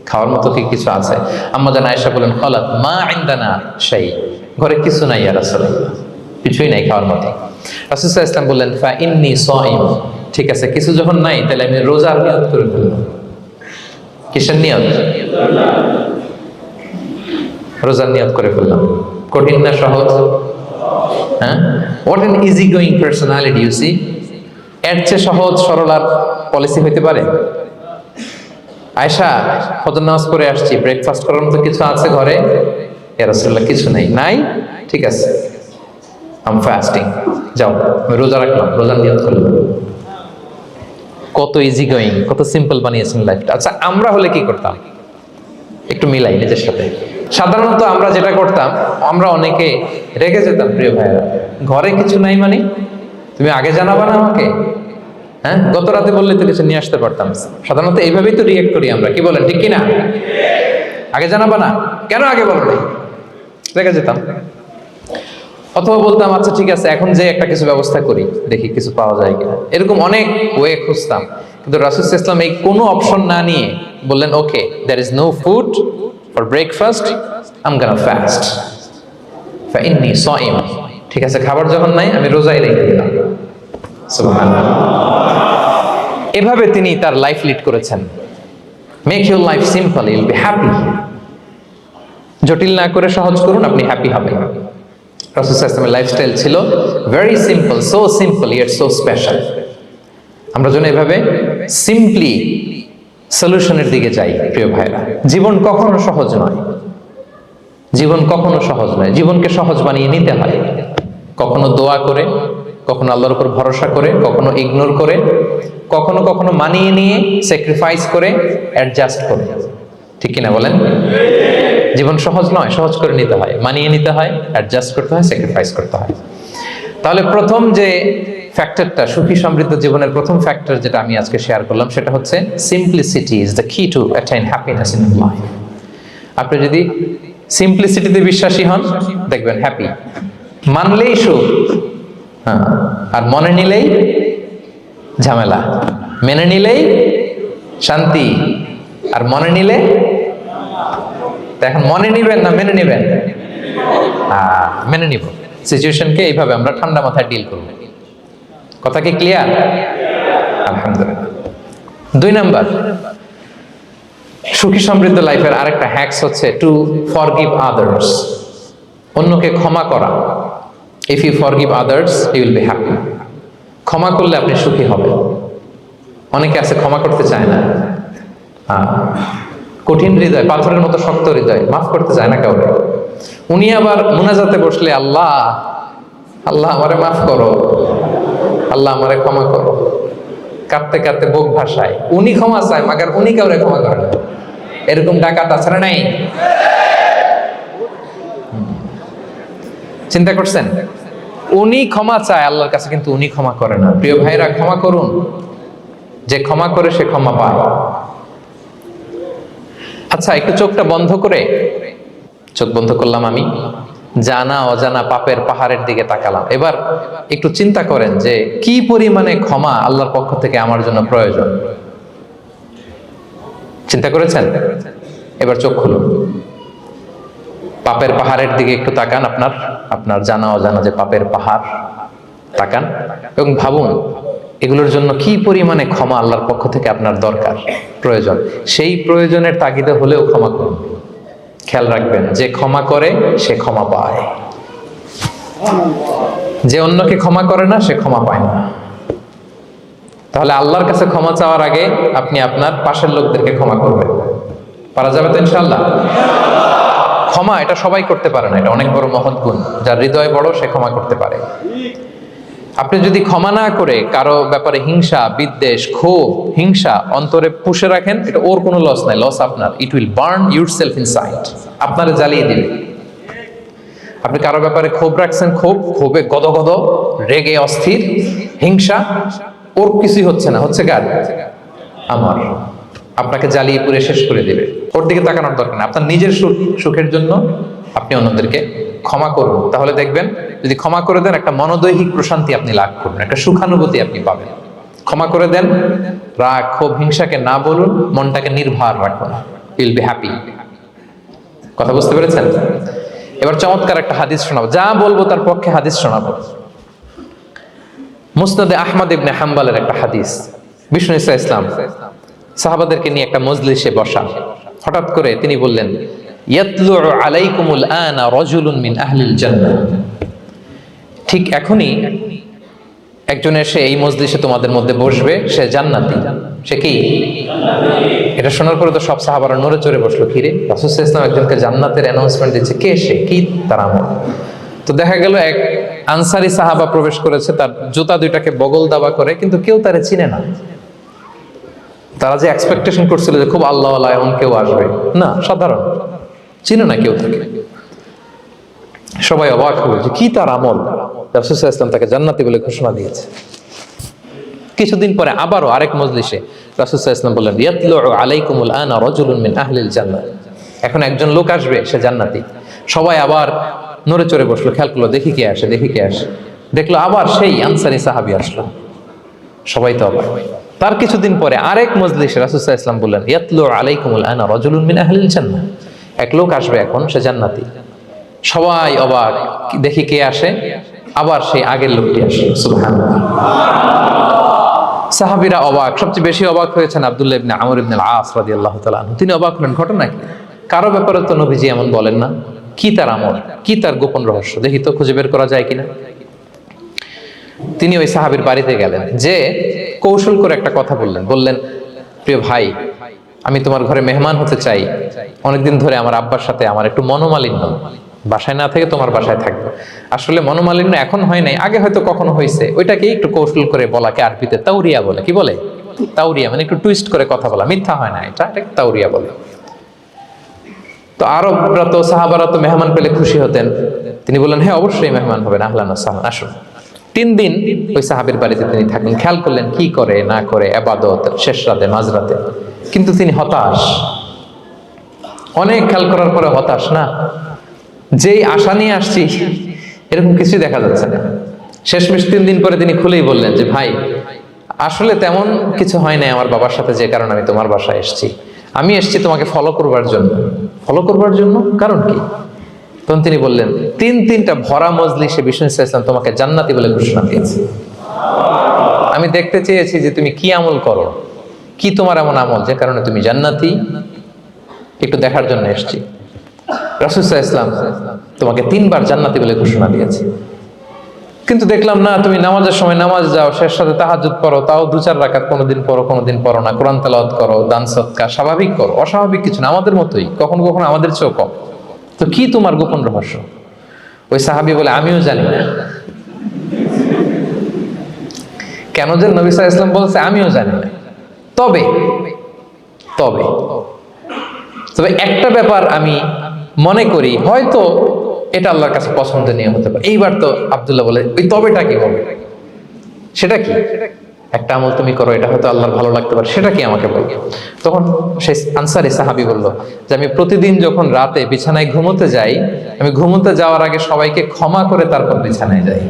খাওয়ার মতো কি কিছু আছে? আম্মা জান আয়েশা বলেন, ক্বালাত মা ইনদানা শাই, ঘরে কিছু নাই ইয়া রাসূলুল্লাহ, কিছুই নাই খাওয়ার মতো। রাসূল সাল্লাল্লাহু আলাইহি ওয়াসাল্লাম বললেন ফা ইন্নী সাইম, ঠিক আছে কিছু যখন নাই তাহলে আমি রোজার নিয়ত করে ফেললাম। কিসের নিয়ত? রোজার নিয়ত করে ফেললাম। কঠিন না সহজ? হ্যাঁ, what an easy going personality you see. এর চেয়ে সহজ সরল আর পলিসি হইতে পারে? আয়েশা, ফজর নামাজ পড়ে আসছি, ব্রেকফাস্ট করার মতো কিছু আছে ঘরে? ইয়া রাসূলুল্লাহ কিছু নাই। নাই, ঠিক আছে আই এম ফাস্টিং, যাও আমি রোজা রাখলাম, রোজার নিয়ত করলাম। কত ইজি গোয়িং, কত সিম্পল বানিয়েছেন লাইফটা। আচ্ছা আমরা হলে কি করতাম? একটু মিলাই নিজের সাথে। সাধারণত আমরা যেটা করতাম, আমরা অনেকে রেগে যেতাম। প্রিয় ভাইয়েরা, ঘরে কিছু নাই মানে তুমি আগে জানাবা না আমাকে? হ্যাঁ, গত রাতে বললে তো কিছু নিয়ে আসতে পারতাম। সাধারণত এইভাবেই তো রিয়েক্ট করি আমরা, কি বলেন ঠিক কিনা? আগে জানাবা না কেন, আগে বলো না, রেগে যেতাম। অথবা বলতাম আচ্ছা ঠিক আছে এখন যে একটা কিছু ব্যবস্থা করি, দেখি কিছু পাওয়া যায় কিনা। এরকম অনেক ওয়ে খুঁজতাম, কিন্তু রাসূল সাল্লাল্লাহু আলাইহি ওয়াসাল্লাম এই কোনো অপশন না নিয়ে বললেন okay there is no food for breakfast, I am gonna fast ফা ইন্নী সাইম। ঠিক আছে খাবার যখন নাই আমি রোজাই রেখে দিলাম। সুবহানাল্লাহ। এভাবে তিনি তার লাইফ লিড করেছেন। Make your life simple, you will be happy. জটিল না করে সহজ করুন, আপনি হ্যাপি হবেন। রাসূল সাল্লাল্লাহু আলাইহি ওয়াসাল্লামের লাইফস্টাইল ছিল very simple, so simple yet so special. আমরা যেন এভাবে সিম্পলি সলিউশনের দিকে যাই। প্রিয় ভাইরা, জীবন কখনো সহজ নয়, জীবন কখনো সহজ নয়। জীবনকে সহজ বানিয়ে নিতে হয়, কখনো দোয়া করে, কখনো আল্লাহর উপর ভরসা করে, কখনো ইগনোর করে, কখনো কখনো মানিয়ে নিয়ে, স্যাক্রিফাইস করে, অ্যাডজাস্ট করে। ঠিক কিনা বলেন? জীবন সহজ নয়, সহজ করে নিতে হয়, মানিয়ে নিতে হয়, অ্যাডজাস্ট করতে হয়, স্যাক্রিফাইস করতে হয়। তাহলে প্রথম যে ফ্যাক্টরটা, সুখী সমৃদ্ধ জীবনের প্রথম ফ্যাক্টর যেটা আমি আজকে শেয়ার করলাম, সেটা হচ্ছে simplicity is the key to attain happiness in life. আপনি যদি সিম্পলিসিটিতে বিশ্বাসী হন, দেখবেন হ্যাপি। মানলেই সুখ, হ্যাঁ, আর মনে নিলেই ঝামেলা। মেনে নিলেই শান্তি, আর মনে নিলে। এখন মনে নিবেন না মেনে নিবেন? মেনে নিব। সিচুয়েশনকে এইভাবে আমরা ঠান্ডা মাথায় ডিল করব। কথা কি ক্লিয়ার? আলহামদুলিল্লাহ। 2 নাম্বার, সুখী সমৃদ্ধ লাইফের আরেকটা হ্যাকস হচ্ছে টু ফরগিভ আদার্স। অন্যকে ক্ষমা করা। If you forgive others you will be happy. ক্ষমা করলে আপনি সুখী হবেন। অনেকে আছে ক্ষমা করতে চায় না, কঠিন হৃদয়, পাথরের মতো শক্ত হৃদয়, মাফ করতে চায় না কাউকে। উনি আবার মুনাজাতে বসলে আল্লাহ আল্লাহ আমারে মাফ করো, আল্লাহ আমারে ক্ষমা করো, কাঁদতে কাঁদতে বুক ভাসায়। উনি ক্ষমা চায় মাগার উনি কাউরে ক্ষমা করে না। এরকম ডাকাত আছে না নাই? চিন্তা করছেন? উনি ক্ষমা চায় আল্লাহর কাছে, কিন্তু উনি ক্ষমা করে না। প্রিয় ভাইরা, ক্ষমা করুন। যে ক্ষমা করে সে ক্ষমা পায়। আচ্ছা, একটু চোখটা বন্ধ করে, চোখ বন্ধ করলাম আমি, জানা অজানা পাপের পাহাড়ের দিকে তাকালাম। এবার একটু চিন্তা করেন যে কি পরিমাণে ক্ষমা আল্লাহর পক্ষ থেকে আমার জন্য প্রয়োজন। চিন্তা করেছেন? এবার চোখ খুলুন, পাপের পাহাড়ের দিকে একটু তাকান। আপনার জানা অজানা যে পাপের পাহাড়, তাকান এবং ভাবুন এগুলোর জন্য কি পরিমাণে ক্ষমা আল্লাহর পক্ষ থেকে আপনার দরকার, প্রয়োজন। সেই প্রয়োজনের তাগিদে হলেও ক্ষমা করুন। খেয়াল রাখবেন, যে ক্ষমা করে সে ক্ষমা পায়, যে অন্যকে ক্ষমা করে না সে ক্ষমা পায় না। তাহলে আল্লাহর কাছে ক্ষমা চাওয়ার আগে আপনি আপনার পাশের লোকদেরকে ক্ষমা করবেন। পারা যাবে তো ইনশাআল্লাহ? ক্ষমা এটা সবাই করতে পারে না, এটা অনেক বড় মহৎ গুণ। যার হৃদয় বড় সে ক্ষমা করতে পারে। আপনি যদি ক্ষমা না করে কারো ব্যাপারে হিংসা, বিদ্বেষ, ক্ষোভ, হিংসা অন্তরে পুষে রাখেন, এটা ওর কোনো লস নাই, লস আপনার। It will burn yourself inside, আপনারে জ্বালিয়ে দিবে। আপনি কারো ব্যাপারে ক্ষোভ রাখছেন, ক্ষোভে গদগদ, রেগে অস্থির, হিংসা, ওর কিছুই হচ্ছে না, হচ্ছে কার? আমার। আপনাকে জ্বালিয়ে পুড়ে শেষ করে দিবে। ওর দিকে তাকানোর দরকার না। আপনার নিজের সুখের জন্য আপনি অন্যদেরকে ক্ষমা করুন। তাহলে দেখবেন যদি ক্ষমা করে দেন, একটা মনোদৈহিক প্রশান্তি আপনি লাভ করবেন, একটা সুখানুভূতি আপনি পাবেন। ক্ষমা করে দেন, রাগ, ক্ষোভ, হিংসাকে না বলুন, মনটাকে নির্ভর রাখুন, ইউ উইল বি হ্যাপি। কথা বুঝতে পেরেছেন? এবার চমৎকার একটা হাদিস শোনাবো, যা বলবো তার পক্ষে হাদিস শোনাবো। মুসনাদে আহমদ ইবনে হাম্বলের একটা হাদিস। বিষ্ণু ইসা ইসলাম সাহাবাদেরকে নিয়ে একটা মজলিসে বসা, হঠাৎ করে তিনি বললেন, ইয়াতলু আলাইকুমুল আনা রাজুলুন মিন আহলিল জান্নাহ। ঠিক এখনই একজন এসে এই মজলিসে তোমাদের মধ্যে বসবে, সে জান্নাতি। সে কি? এটা শোনার পরে তো সব সাহাবারা নড়ে চড়ে বসলো, কিরে রাসূল সাল্লাল্লাহু আলাইহি ওয়াসাল্লাম একজনকে জান্নাতের অ্যানাউন্সমেন্ট দিচ্ছে, কে সে, কি তার আমল? তো দেখা গেল এক আনসারী সাহাবা প্রবেশ করেছে, তার জুতা দুইটাকে বগল দাবা করে, কিন্তু কেউ তারে চিনে না। তারা যে এক্সপেকটেশন করছিল যে খুব আল্লাহওয়ালা এমন কেউ আসবে, না, সাধারণ, চিনে না কেউ তাকে। সবাই অবাক হলো যে কি তার আমল, রাসূল সাল্লাল্লাহু আলাইহি ওয়াসাল্লাম তাকে জান্নাতি বলে ঘোষণা দিয়েছে। কিছুদিন পরে আবারও আরেক মজলিসে রাসূল সাল্লাল্লাহু আলাইহি ওয়াসাল্লাম বললেন, ইয়াতলু আলাইকুমুল আনা রাজুলুন মিন আহলিল জান্নাহ। এখন একজন লোক আসবে, সে জান্নাতি। সবাই আবার নড়ে চড়ে বসলো, খেয়াল করলো দেখি কে আসে, দেখি কে আসে। দেখলো আবার সেই আনসারী সাহাবী আসলো। সবাই তো অবাক। তার কিছুদিন পরে আরেক মজলিসে রাসূল সাল্লাল্লাহু আলাইহি ওয়াসাল্লাম বললেন, ইয়াতলু আলাইকুমুল আনা রাজুলুন মিন আহলিল জান্নাহ। এক লোক আসবে এখন, সে জান্নাতি। সবাই অবাক, দেখি কে আসে, আবার সেই আগের লোকটি আসে। সুবহানাল্লাহ। সাহাবীরা অবাক, সবচেয়ে বেশি অবাক হয়েছেন আব্দুল্লাহ ইবনে আমর ইবনে আল-আস রাদিয়াল্লাহু তাআলা আনহু। তিনি অবাক হলেন, ঘটনা কি? কারো ব্যাপারে তো নবীজি এমন বলেন না, কি তার আমল, কি তার গোপন রহস্য, দেখি তো খুঁজে বের করা যায় কিনা। তিনি ওই সাহাবীর বাড়িতে গেলেন, যে কৌশল করে একটা কথা বললেন, প্রিয় ভাই, আমি তোমার ঘরে মেহমান হতে চাই। অনেকদিন ধরে আমার আব্বার সাথে আমার একটু মনোমালিন্য, বাসায় না থেকে তোমার বাসায় থাকবো। আসলে মনোমালিন্য এখন হয় নাই, আগে হয়তো কখনো হয়েছে। ওইটাকে একটু কৌশল করে বলাকে আরবিতে তাউরিয়া বলে। কি বলে? তাউরিয়া, মানে একটু টুইস্ট করে কথা বলা, মিথ্যা হয় না, এটা তাউরিয়া বলে। তো আরবরা তো, সাহাবারা তো মেহমান পেলে খুশি হতেন। তিনি বললেন, হ্যাঁ অবশ্যই মেহমান হবেন, আহলান ওয়া সাহলান, আসুন। 3 দিন ওই সাহাবীর বাড়িতে তিনি থাকলেন। খেয়াল করলেন কি করে না করে, ইবাদত, শেষ রাতে, মাঝরাতে। কিন্তু তিনি হতাশ, অনেক খেয়াল করার পরে হতাশ। না, যেই আশা নিয়ে আসছি এরকম কিছুই দেখা যাচ্ছে না। শেষমেশ 3 দিন পরে তিনি খুলেই বললেন যে, ভাই আসলে তেমন কিছু হয় নাই আমার বাবার সাথে, যে কারণে আমি তোমার বাসায় এসেছি। আমি এসেছি তোমাকে ফলো করবার জন্য। ফলো করবার জন্য? কারণ কি? তখন তিনি বললেন, 3টা ভরা মজলিসে বিষ্ণু সাল্লাল্লাহু আলাইহি ওয়াসাল্লাম তোমাকে জান্নাতি বলে ঘোষণা দিয়েছে। আমি দেখতে চেয়েছি যে তুমি কি আমল করো, কি তোমার এমন আমল যে কারণে তুমি জান্নাতি, একটু দেখার জন্য এসেছি। রাসূল সাল্লাল্লাহু আলাইহি ওয়াসাল্লাম তোমাকে 3 বার জান্নাতি বলে ঘোষণা দিয়েছে, কিন্তু দেখলাম না, তুমি নামাজের সময় নামাজ যাও, শেষ সাথে তাহাজ্জুদ পড়ো, তাও 2-4 রাকাত, কোনোদিন পড়ো কোনোদিন পড়ো না, কোরআন তেলাওয়াত করো, দান সদকা, স্বাভাবিক করো, অস্বাভাবিক কিছু না, আমাদের মতোই, কখনো কখনো আমাদের চেয়েও কম। তো কি তোমার গোপন রহস্য? ওই সাহাবী বলে, আমিও জানি না। কেন যে নবী সাল্লাল্লাহু আলাইহি ওয়াসাল্লাম বলছে আমিও জানি না। তবে তবে তবে একটা ব্যাপার আমি মনে করি, হয়তো এটা আল্লাহর কাছে পছন্দনীয় হতে পারে। এইবার তো আব্দুল্লাহ বলে, ওই তবেটা কি বলবে? সেটা কি? একটা আমল তুমি করো, এটা হয়তো আল্লাহর ভালো লাগতে পারে, সেটা কি আমাকে বলো। তখন সেই আনসারী সাহাবী বলল যে, আমি প্রতিদিন যখন রাতে বিছানায় ঘুমোতে যাই, আমি ঘুমোতে যাওয়ার আগে সবাইকে ক্ষমা করে তারপর বিছানায় যাই।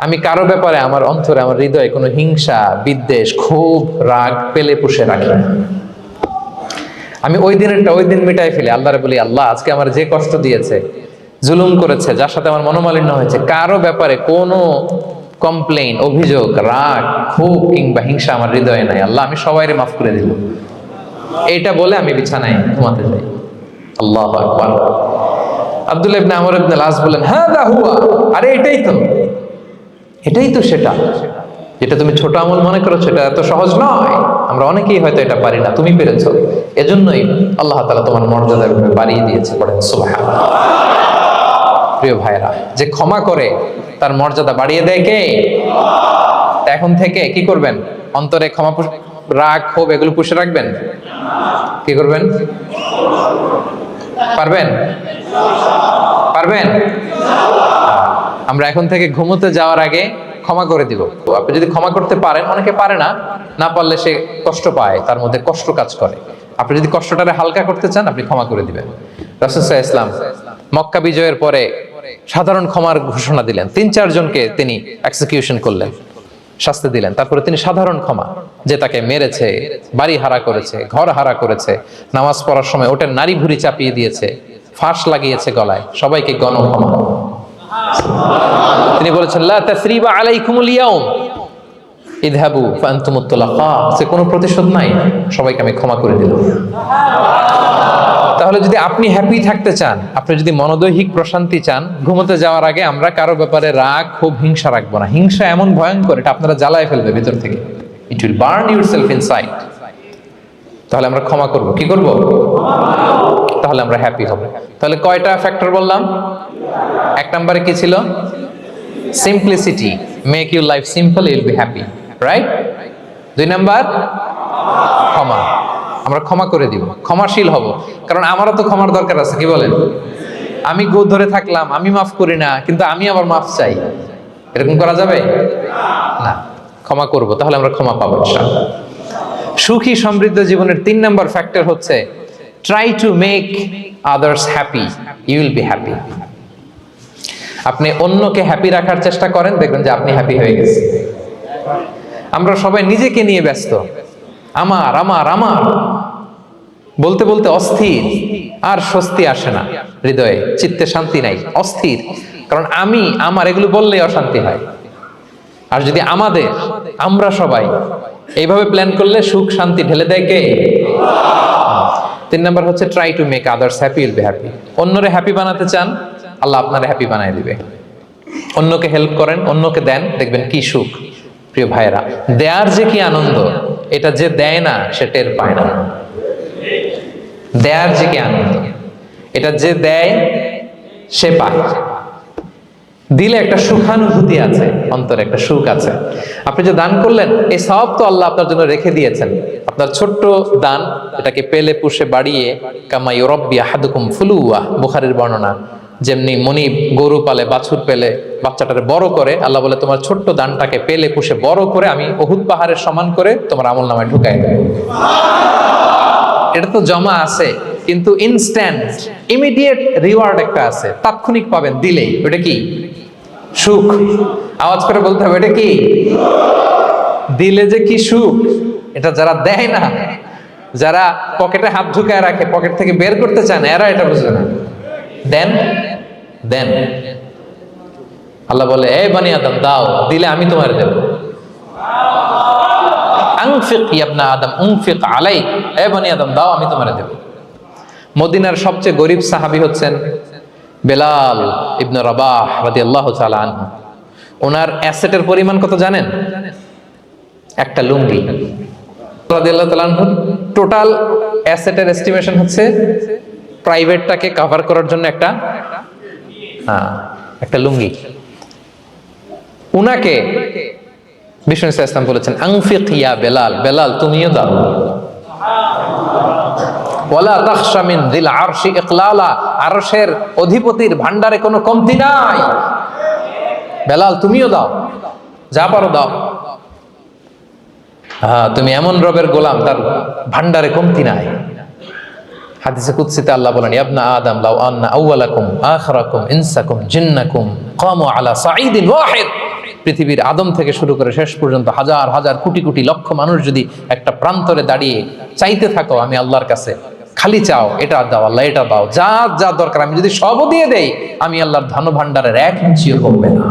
আমি কারো ব্যাপারে আমার অন্তরে, আমার হৃদয়ে কোনো হিংসা, বিদ্বেষ, ক্ষোভ, রাগ পেলে পুষে রাখি না। আমি ওই দিন মিটাই ফেলি। আল্লাহরে বলি, আল্লাহ আজকে আমার যে কষ্ট দিয়েছে, জুলুম করেছে, যার সাথে আমার মনোমালিন্য হয়েছে, কারো ব্যাপারে কোনো কমপ্লেইন, অভিযোগ, রাগ, ক্ষোভ কিংবা হিংসা আমার হৃদয়ে নাই। আল্লাহ আমি সবাইরে মাফ করে দিব। এইটা বলে আমি বিছানায় ঘুমাতে যাই। আল্লাহু আকবার। আব্দুল্লাহ ইবনে আমর ইবনে আল-আস বলেন, হাদা হুয়া, আরে এটাই তো সেটা যেটা তুমি ছোট আমল মনে করছো, এটা এত সহজ নয়। আমরা অনেকেই হয়তো এটা পারি না, তুমি পেরেছো। এজন্যই আল্লাহ তাআলা তোমার মর্যাদা বাড়িয়ে দিয়েছে। পড়েন সুবহানাল্লাহ। প্রিয় ভাইরা, যে ক্ষমা করে তার মর্যাদা বাড়িয়ে দেয় কে? এখন থেকে কি করবেন? অন্তরে ক্ষমা, রাগ, ক্ষোভ এগুলো পুষে রাখবেন। কি করবেন? পারবেন? আমরা এখন থেকে ঘুমোতে যাওয়ার আগে ক্ষমা করে দিব। আপনি যদি ক্ষমা করতে পারেন, অনেকে পারে না পারলে সে কষ্ট পায়, তার মধ্যে কষ্ট কাজ করে। আপনি যদি কষ্টটারে হালকা করতে চান, আপনি ক্ষমা করে দিবেন। রাসূল সাল্লাল্লাহু আলাইহি ওয়াসাল্লাম মক্কা বিজয়ের পরে সাধারণ ক্ষমার ঘোষণা দিলেন। 3-4 জনকে তিনি এক্সিকিউশন করলেন। শাস্তি দিলেন। তারপরে তিনি সাধারণ ক্ষমা, যে তাকে মেরেছে, বাড়ি হারা করেছে, ঘর হারা করেছে, নামাজ পড়ার সময় ওটার নারী ভুঁড়ি চাপিয়ে দিয়েছে, ফাঁস লাগিয়েছে গলায়, সবাইকে গণ ক্ষমা। তিনি বলেছেন লা তাসরিবা আলাইকুমুল ইয়াউম ইযহাবু ফাআনতুমুত তুলাকা, সে কোনো প্রতিশোধ নাই, সবাইকে আমি ক্ষমা করে দিলাম। তাহলে যদি আপনি হ্যাপি থাকতে চান, আপনি যদি মনোদৈহিক প্রশান্তি চান, ঘুমোতে যাওয়ার আগে আমরা কারো ব্যাপারে রাগ, ক্ষোভ, হিংসা রাখবো না। হিংসা এমন ভয়ঙ্কর, এটা আপনারা জ্বালায় ফেলবে ভিতর থেকে, it will burn yourself inside. তাহলে আমরা ক্ষমা করব, কি করব? তাহলে আমরা হ্যাপি হব। তাহলে কয়টা ফ্যাক্টর বললাম? এক নম্বরে কি ছিল? Simplicity, make your life simple, you will be happy, right? 2 number ক্ষমা, আমরা ক্ষমা করে দিব, ক্ষমাশীল হব। কারণ আমারও তো ক্ষমার দরকার আছে, কি বলেন? আমি গো ধরে থাকলাম, আমি মাফ করি না, কিন্তু আমি আবার মাফ চাই, এরকম করা যাবে না। ক্ষমা করব, তাহলে আমরা ক্ষমা পাবো ইনশাআল্লাহ। সুখী সমৃদ্ধ জীবনের 3 নাম্বার ফ্যাক্টর হচ্ছে try to make others happy, you will be happy. আপনি অন্যকে হ্যাপি রাখার চেষ্টা করেন, দেখবেন যে আপনি হ্যাপি হয়ে গেছেন। আমরা সবাই নিজেকে নিয়ে ব্যস্ত, আমার আমার আমার বলতে বলতে অস্থির, আর স্বস্তি আসে না হৃদয়ে, চিত্তে শান্তি নাই, অস্থির। কারণ আমি আমার এগুলো বললেই অশান্তি হয়। আর যদি আমাদের, আমরা সবাই এইভাবে প্ল্যান করলে সুখ শান্তি ঢেলে দেয় কে? 3 নাম্বার হচ্ছে try to make others happy, will be happy. অন্যরে হ্যাপি বানাতে চান, আল্লাহ আপনারে হ্যাপি বানায় দিবে। অন্যকে হেল্প করেন, অন্যকে দেন, দেখবেন কি সুখ। প্রিয় ভাইয়েরা, দেয়ার যে কি আনন্দ, এটা যে দেয় না সে টের পায় না। দেয়ার যে কি আনন্দ, এটা যে দেয় সে পায়। দিলে একটা সুখানুভূতি আছে, অন্তরে একটা সুখ আছে। আপনি যে দান করলেন, এই সওয়াব তো আল্লাহ আপনার জন্য রেখে দিয়েছেন। আপনার ছোট্ট দান, এটাকে পেলে পুষে বাড়িয়ে, কামা ইউরাব্বি আহাদুকুম ফুলুয়া, বুখারীর বর্ণনা, যেমনি মনিব গরু পালে, বাছুর পেলে বাচ্চাটারে বড় করে, আল্লাহ বলে তোমার ছোট্ট দানটাকে পেলে পুষে বড় করে আমি উহুদ পাহাড়ের সমান করে তোমার আমলনামায় ঢুকাই দেব। এটা তো জমা আছে, কিন্তু ইনস্ট্যান্ট ইমিডিয়েট রিওয়ার্ড একটা আছে, তাৎক্ষণিক পাবেন দিলেই। ওটা কি? সুখ। আওয়াজ করে বলতে হবে, এটা কি? দিলে যে কি সুখ, এটা যারা দেয় না, যারা পকেটে হাত ঢুকায় রাখে, পকেট থেকে বের করতে চান, এরা এটা বুঝবে না। দেন দেন, আল্লাহ বলে এ বানি আদম দাও, দিলে আমি তোমার দেব। আনফিক ইয়া ইবনা আদম উনফিক আলাইক, এ বানি আদম দাও, আমি তোমার দেব। মদিনার সবচেয়ে গরিব সাহাবী হচ্ছেন বেলাল ইবনে রাবাহ রাদিয়াল্লাহু তাআলা আনহু। ওনার অ্যাসেটের পরিমাণ কত জানেন? একটা লুঙ্গি। রাদিয়াল্লাহু তাআলা আনহু টোটাল অ্যাসেটের এস্টিমেশন হচ্ছে প্রাইভেটটাকে কভার করার জন্য একটা লুঙ্গি। উনাকে বিষ্ণু ইসলাম বলেছেন আনফিক ইয়া বেলাল, বেলাল তুমিও দাও। ওয়ালা তাখশা মিন যিল আরশি ইকলালা, আরশের অধিপতির ভান্ডারে কোনো কমতি নাই। বেলাল তুমিও দাও, যা পারো দাও। তুমি এমন রবের গোলাম, তার ভান্ডারে কমতি নাই। হাদিসে কুদসিতে আল্লাহ বলেন ইবনা আদম লাউ আন্না আউওয়ালাকুম আখিরাকুম ইনসাকুম জিন্নাকুম কামু আলা সাঈদিন ওয়াহিদ, পৃথিবীর আদম থেকে শুরু করে শেষ পর্যন্ত হাজার হাজার কোটি কোটি লক্ষ মানুষ যদি একটা প্রান্তরে দাঁড়িয়ে চাইতে থাকো আমি আল্লাহর কাছে, খালি চাও এটা দাও আল্লাহ, এটা দাও, যা যা দরকার আমি যদি সবও দিয়ে দেই, আমি আল্লাহর ধন ভান্ডারের 1 ইঞ্চিও কমবে না।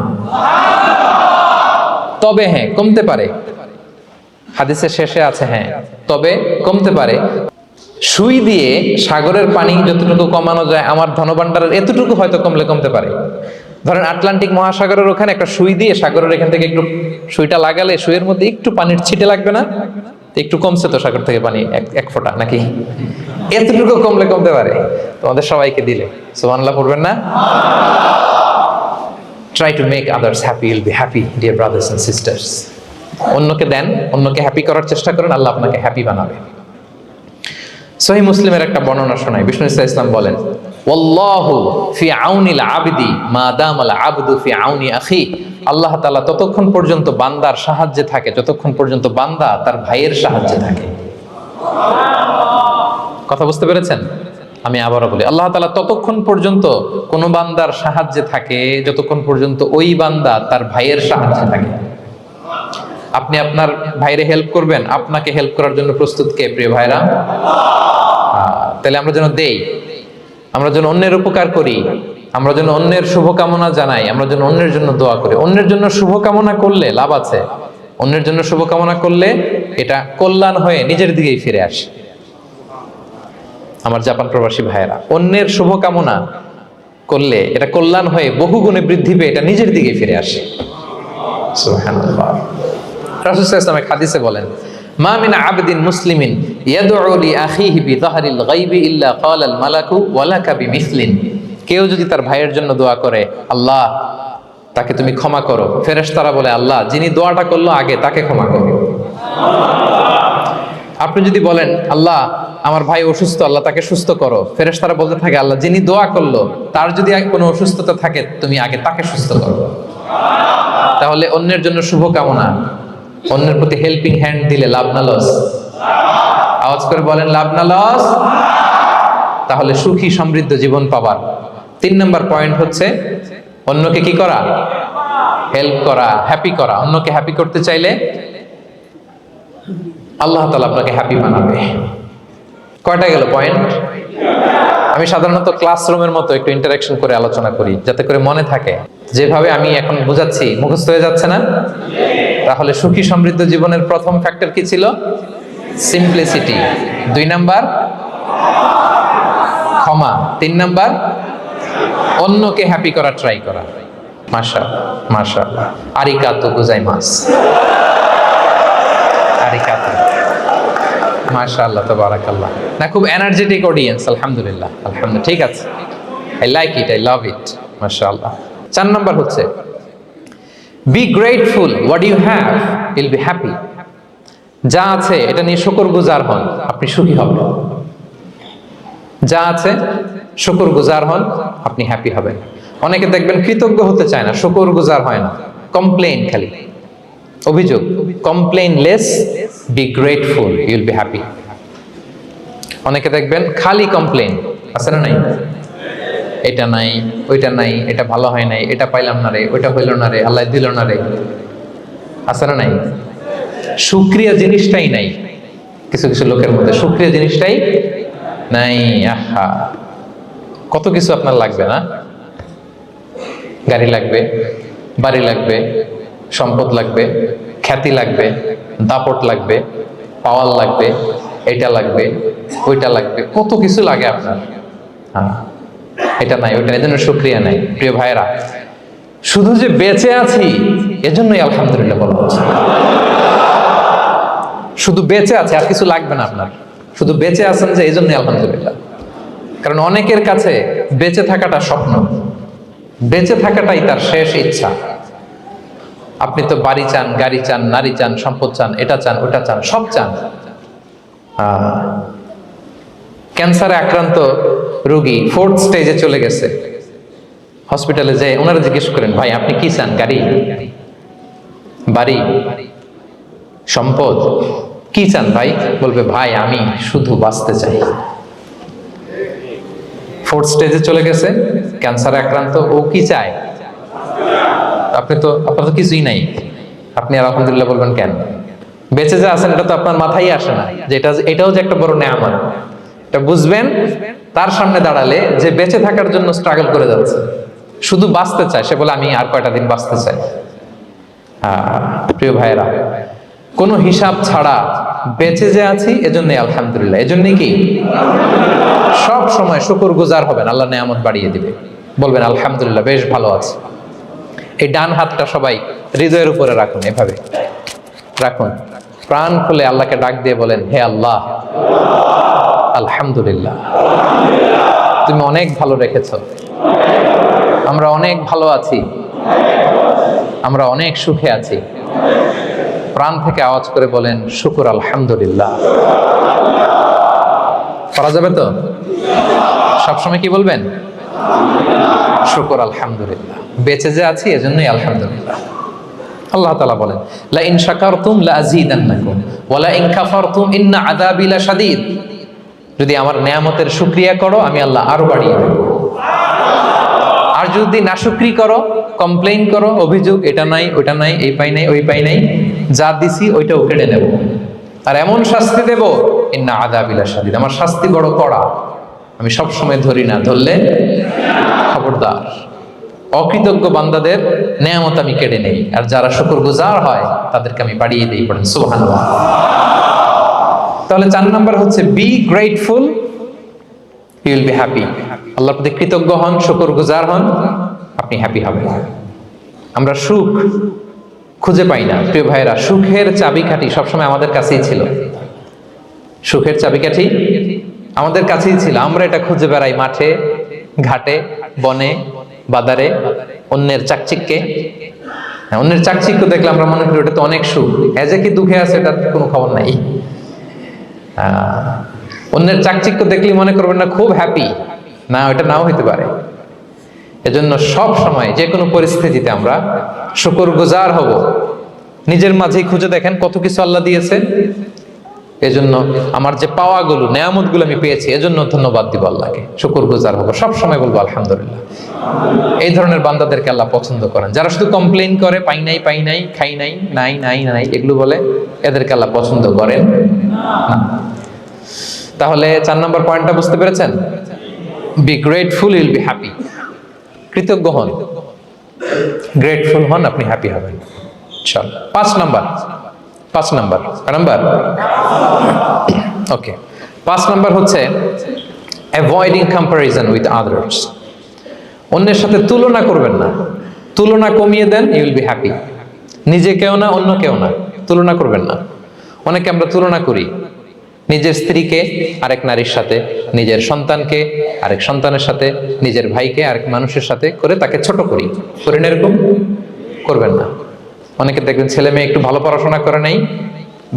তবে হ্যাঁ, কমতে পারে। হাদিসের শেষে আছে হ্যাঁ, তবে কমতে পারে। সুই দিয়ে সাগরের পানি যতটুকু কমানো যায়, আমার ধনভাণ্ডারের এতটুকু হয়তো কমলে কমতে পারে। ধরেন আটলান্টিক মহাসাগরের ওখানে একটা সুই দিয়ে সাগরের এখান থেকে একটু সুইটা লাগালে সুইয়ের মধ্যে একটু পানির ছিটে লাগবে না? একটু কমছে তো সাগর থেকে পানি, এক ফোঁটা নাকি? এতটুকু কমলে কমতে পারে। তোমাদের সবাইকে দিলে সুবহানাল্লাহ পড়বেন না? Try to make others happy, you'll be happy dear brothers and sisters. অন্যকে দেন, অন্যকে হ্যাপি করার চেষ্টা করেন, আল্লাহ আপনাকে হ্যাপি বানাবে। সহিহ মুসলিমের একটা বর্ণনা শোনাই। বিষ্ণু ইসলাম বলেন ওয়াল্লাহু ফি আউনিল আবদি মা দামাল আবদু ফি আউনি আখি, আল্লাহ তাআলা ততক্ষণ পর্যন্ত বান্দার সাহায্যে থাকে যতক্ষণ পর্যন্ত বান্দা তার ভাইয়ের সাহায্যে থাকে। কথা বুঝতে পেরেছেন? আমি আবারও বলি, আল্লাহ তাআলা ততক্ষণ পর্যন্ত কোন বান্দার সাহায্যে থাকে যতক্ষণ পর্যন্ত ওই বান্দা তার ভাইয়ের সাহায্যে থাকে। আপনি আপনার ভাইরে হেল্প করবেন, আপনাকে হেল্প করার জন্য প্রস্তুত কে প্রিয় ভাইরা? তাহলে আমরা যেন দেই, আমরা যেন অন্যের উপকার করি, আমরা যেন অন্যের শুভকামনা জানাই, আমরা যেন অন্যের জন্য দোয়া করি। অন্যের জন্য শুভকামনা করলে লাভ আছে, অন্যের জন্য শুভকামনা করলে এটা কল্যাণ হয়ে নিজের দিকেই ফিরে আসে। আমার জাপান প্রবাসী ভাইয়েরা, অন্যের শুভকামনা করলে এটা কল্যাণ হয়ে বহুগুণে বৃদ্ধি পেয়ে এটা নিজের দিকে ফিরে আসে। সুবহানাল্লাহ। রাসূল সাল্লাল্লাহু আলাইহি ওয়াসাল্লাম হাদিসে বলেন, মা মিন আবদিন মুসলিমিন ইয়াদউ লি আখিহি বিযাহরিল গায়বি ইল্লা ক্বালাল মালাকু ওয়া লাকা বিমিসলিন। কেউ যদি তার ভাইয়ের জন্য দোয়া করে, আল্লাহ তাকে তুমি ক্ষমা করো, ফেরেশতারা বলে, আল্লাহ যিনি দোয়াটা করলো আগে তাকে ক্ষমা করো। আপনি যদি বলেন, আল্লাহ আমার ভাই অসুস্থ, আল্লাহ তাকে সুস্থ করো, ফেরেশতারা বলতে থাকে, আল্লাহ যিনি দোয়া করলো তার যদি কোনো অসুস্থতা থাকে তুমি আগে তাকে সুস্থ করো। তাহলে অন্যের জন্য শুভকামনা, অন্যের প্রতি হেল্পিং হ্যান্ড দিলে লাভ না লস? আওয়াজ করে বলেন, লাভ না লস? তাহলে সুখী সমৃদ্ধ জীবন পাবার 3 নম্বর পয়েন্ট হচ্ছে অন্যকে কি করা? হেল্প করা, হ্যাপি করা। অন্যকে হ্যাপি করতে চাইলে আল্লাহ তাআলা আপনাকে হ্যাপি বানাবে। কয়টা গেল পয়েন্ট? আমি সাধারণত ক্লাসরুমের মতো একটু ইন্টারঅ্যাকশন করে আলোচনা করি যাতে করে মনে থাকে। যেভাবে আমি এখন বোঝাচ্ছি মুখস্থ হয়ে যাচ্ছে না? তাহলে সুখী সমৃদ্ধ জীবনের প্রথম ফ্যাক্টর কি ছিল? সিম্পলিসিটি। 2 নাম্বার ক্ষমা। 3 নাম্বার অন্যকে হ্যাপি করা ট্রাই করা। মাশাআল্লাহ। আরিগাতো গোজাইমাসু। আরিগাতো। মাশাআল্লাহ, তাবারাকাল্লাহ। না, খুব এনার্জেটিক অডিয়েন্স। আলহামদুলিল্লাহ, আলহামদুলিল্লাহ, ঠিক আছে। I like it, I love it. মাশাআল্লাহ। 4 নাম্বার হচ্ছে be grateful what you have, you'll be happy. যা আছে এটা নিয়ে শুকরগুজার হন, আপনি সুখী হবেন। যা আছে শুকরগুজার হন, আপনি হ্যাপি হবেন। অনেকে দেখবেন কৃতজ্ঞ হতে চায় না, শুকরগুজার হয় না, কমপ্লেইন খালি, অভিযোগ। Complain less, be grateful, Yule be happy. অনেকে দেখবেন খালি কমপ্লেইন, আছে না নাই? এটা নাই, ওইটা নাই, এটা ভালো হয় নাই, এটা পাইলাম না রে, ওইটা হইল না রে, আল্লাহ দিল না রে, আছে না নাই? শুকরিয়া জিনিসটাই নাই কিছু কিছু লোকের মধ্যে, শুকরিয়া জিনিসটাই নাই। আহা, কত কিছু আপনার লাগবে না? গাড়ি লাগবে, বাড়ি লাগবে, সম্পদ লাগবে, খ্যাতি লাগবে, দাপট লাগবে, পাওয়ার লাগবে, এটা লাগবে, ওইটা লাগবে, কত কিছু লাগে আপনার। হ্যাঁ, এটা নাই, ওইটা, এজন্য শুকরিয়া নাই। প্রিয় ভাইরা, শুধু যে বেঁচে আছি এজন্যই আলহামদুলিল্লাহ বলা হচ্ছে। শুধু বেঁচে আছে, আর কিছু লাগবে না আপনার, শুধু বেঁচে আছেন যে এই জন্যই আলহামদুলিল্লাহ। কারণ অনেকের কাছে বেঁচে থাকাটা স্বপ্ন, বেঁচে থাকাটাই তার শেষ ইচ্ছা। আপনি তো বাড়ি চান, গাড়ি চান, নারী চান, সম্পদ চান, এটা চান, ওটা চান, সব চান। ক্যান্সারে আক্রান্ত রোগী 4th স্টেজে চলে গেছে, হসপিটালে যে ওনারা জিজ্ঞেস করেন, ভাই আপনি কি চান? গাড়ি, বাড়ি, সম্পদ, কি চান ভাই? বলবে, ভাই আমি শুধু বাঁচতে চাই। 4th স্টেজে চলে গেছে, ক্যান্সারে আক্রান্ত, ও কি চায়? আপনার তো কিছুই নাই, আপনি আর আলহামদুলিল্লাহ বলবেন কেন? বেঁচে যে আছেন এটা তো আপনার মাথায় আসে না যে এটাও যে একটা বড় নেয়ামত। এটা বুঝবেন তার সামনে দাঁড়ালে যে বেঁচে থাকার জন্য স্ট্রাগল করে যাচ্ছে, শুধু বাঁচতে চায়, সে বলে আমি আর কয়টা দিন বাঁচতে চাই। প্রিয় ভাইয়েরা, কোনো হিসাব ছাড়া বেঁচে যে আছি এজন্যই আলহামদুলিল্লাহ। এজন্যই কি সব সময় শুকরগুজার হবেন, আল্লাহ নেয়ামত বাড়িয়ে দিবে, বলবেন আলহামদুলিল্লাহ বেশ ভালো আছে। এই ডান হাতটা সবাই হৃদয়ের উপরে রাখুন, এভাবে রাখুন, প্রাণ খুলে আল্লাহকে ডাক দিয়ে বলেন, হে আল্লাহ, আলহামদুলিল্লাহ তুমি অনেক ভালো রেখেছ, আমরা অনেক ভালো আছি, আমরা অনেক সুখে আছি। প্রাণ থেকে আওয়াজ করে বলেন, শুকর আলহামদুলিল্লাহ। করা যাবে তো? সবসময় কি বলবেন? শুকর আলহামদুলিল্লাহ, বেঁচে যে আছি এজন্যই আলহামদুলিল্লাহ। আল্লাহ তাআলা বলেন, লা ইন শাকারতুম লা আযীদান্নাকুম ওয়া লা ইন কাফারতুম ইন্না আযাবি লাশাদীদ। যদি আমার নেয়ামতের শুকরিয়া করো আমি আল্লাহ আরো বাড়িয়ে দেব, আর যদি নাশুকরি করো, কমপ্লেইন করো, অভিযোগ এটা নাই ওটা নাই, এই পাই নাই ওই পাই নাই, যা দিছি ওইটাও কেড়ে নেব, আর এমন শাস্তি দেব, ইন্না আযাবিলা শাদীদ, আমার শাস্তি বড় কড়া, আমি সব সময় ধরি না, ধরলে খবরদার। অকৃতজ্ঞ বান্দাদের নেয়ামত আমি কেড়ে নেই, আর যারা শুকরগুজার হয় তাদেরকে আমি বাড়িয়ে দিই। পড়েন সুবহানাল্লাহ। তাহলে 4 নাম্বার হচ্ছে be grateful, you will be happy. আল্লাহর প্রতি কৃতজ্ঞ হন, শুকরগুজার হন, আপনি হ্যাপি হবেন। আমরা সুখ খুঁজে পাই না প্রিয় ভাইরা, সুখের চাবিকাঠি সবসময় আমাদের কাছেই ছিল। সুখের চাবিকাঠি আমাদের কাছেই ছিল, আমরা এটা খুঁজে বেড়াই মাঠে ঘাটে, বনে বাজারে, অন্যের চাকচিক্যে। অন্যের চাকচিক্য দেখলে আমরা মনে করি ওটা তো অনেক সুখ, এজে কি দুঃখে আছে এটার কোনো খবর নাই। অন্যের চাকচিক্য দেখলে মনে করবেন না খুব হ্যাপি, না ওটা নাও হইতে পারে। এজন্য সব সময় যে কোনো পরিস্থিতিতে আমরা শুকরগুজার হব। নিজের মাঝেই খুঁজে দেখেন কত কিছু আল্লাহ দিয়েছে, এজন্য আমার যে পাওয়াগুলো নেয়ামতগুলো আমি পেয়েছি এজন্য ধন্যবাদ দিব আল্লাহকে, শুকরগুজার হব, সব সময় বলবো আলহামদুলিল্লাহ। এই ধরনের বান্দাদেরকে আল্লাহ পছন্দ করেন। যারা শুধু কমপ্লেইন করে পাই নাই পাই নাই, খাই নাই, নাই নাই নাই এগুলো বলে, এদেরকে আল্লাহ পছন্দ করেন না। তাহলে 4 নম্বর পয়েন্টটা বুঝতে পেরেছেন? Be grateful, you will be happy. কৃতজ্ঞ হন, গ্রেটফুল হন, আপনি হ্যাপি হবেন। চল 5 নাম্বার ওকে, 5 নাম্বার হচ্ছে অ্যাভয়েডিং কম্প্যারিজন উইথ আদার্স। অন্যের সাথে তুলনা করবেন না, তুলনা কমিয়ে দেন, ইউ উইল বি হ্যাপি। নিজে কেউ না, অন্য কেউ না, তুলনা করবেন না। অনেকে আমরা তুলনা করি, নিজের স্ত্রীকে আরেক নারীর সাথে, নিজের সন্তানকে আরেক সন্তানের সাথে, নিজের ভাইকে আরেক মানুষের সাথে করে তাকে ছোট করি না, এরকম করবেন না। অনেকে দেখবেন ছেলে মেয়ে একটু ভালো পড়াশোনা করে নাই,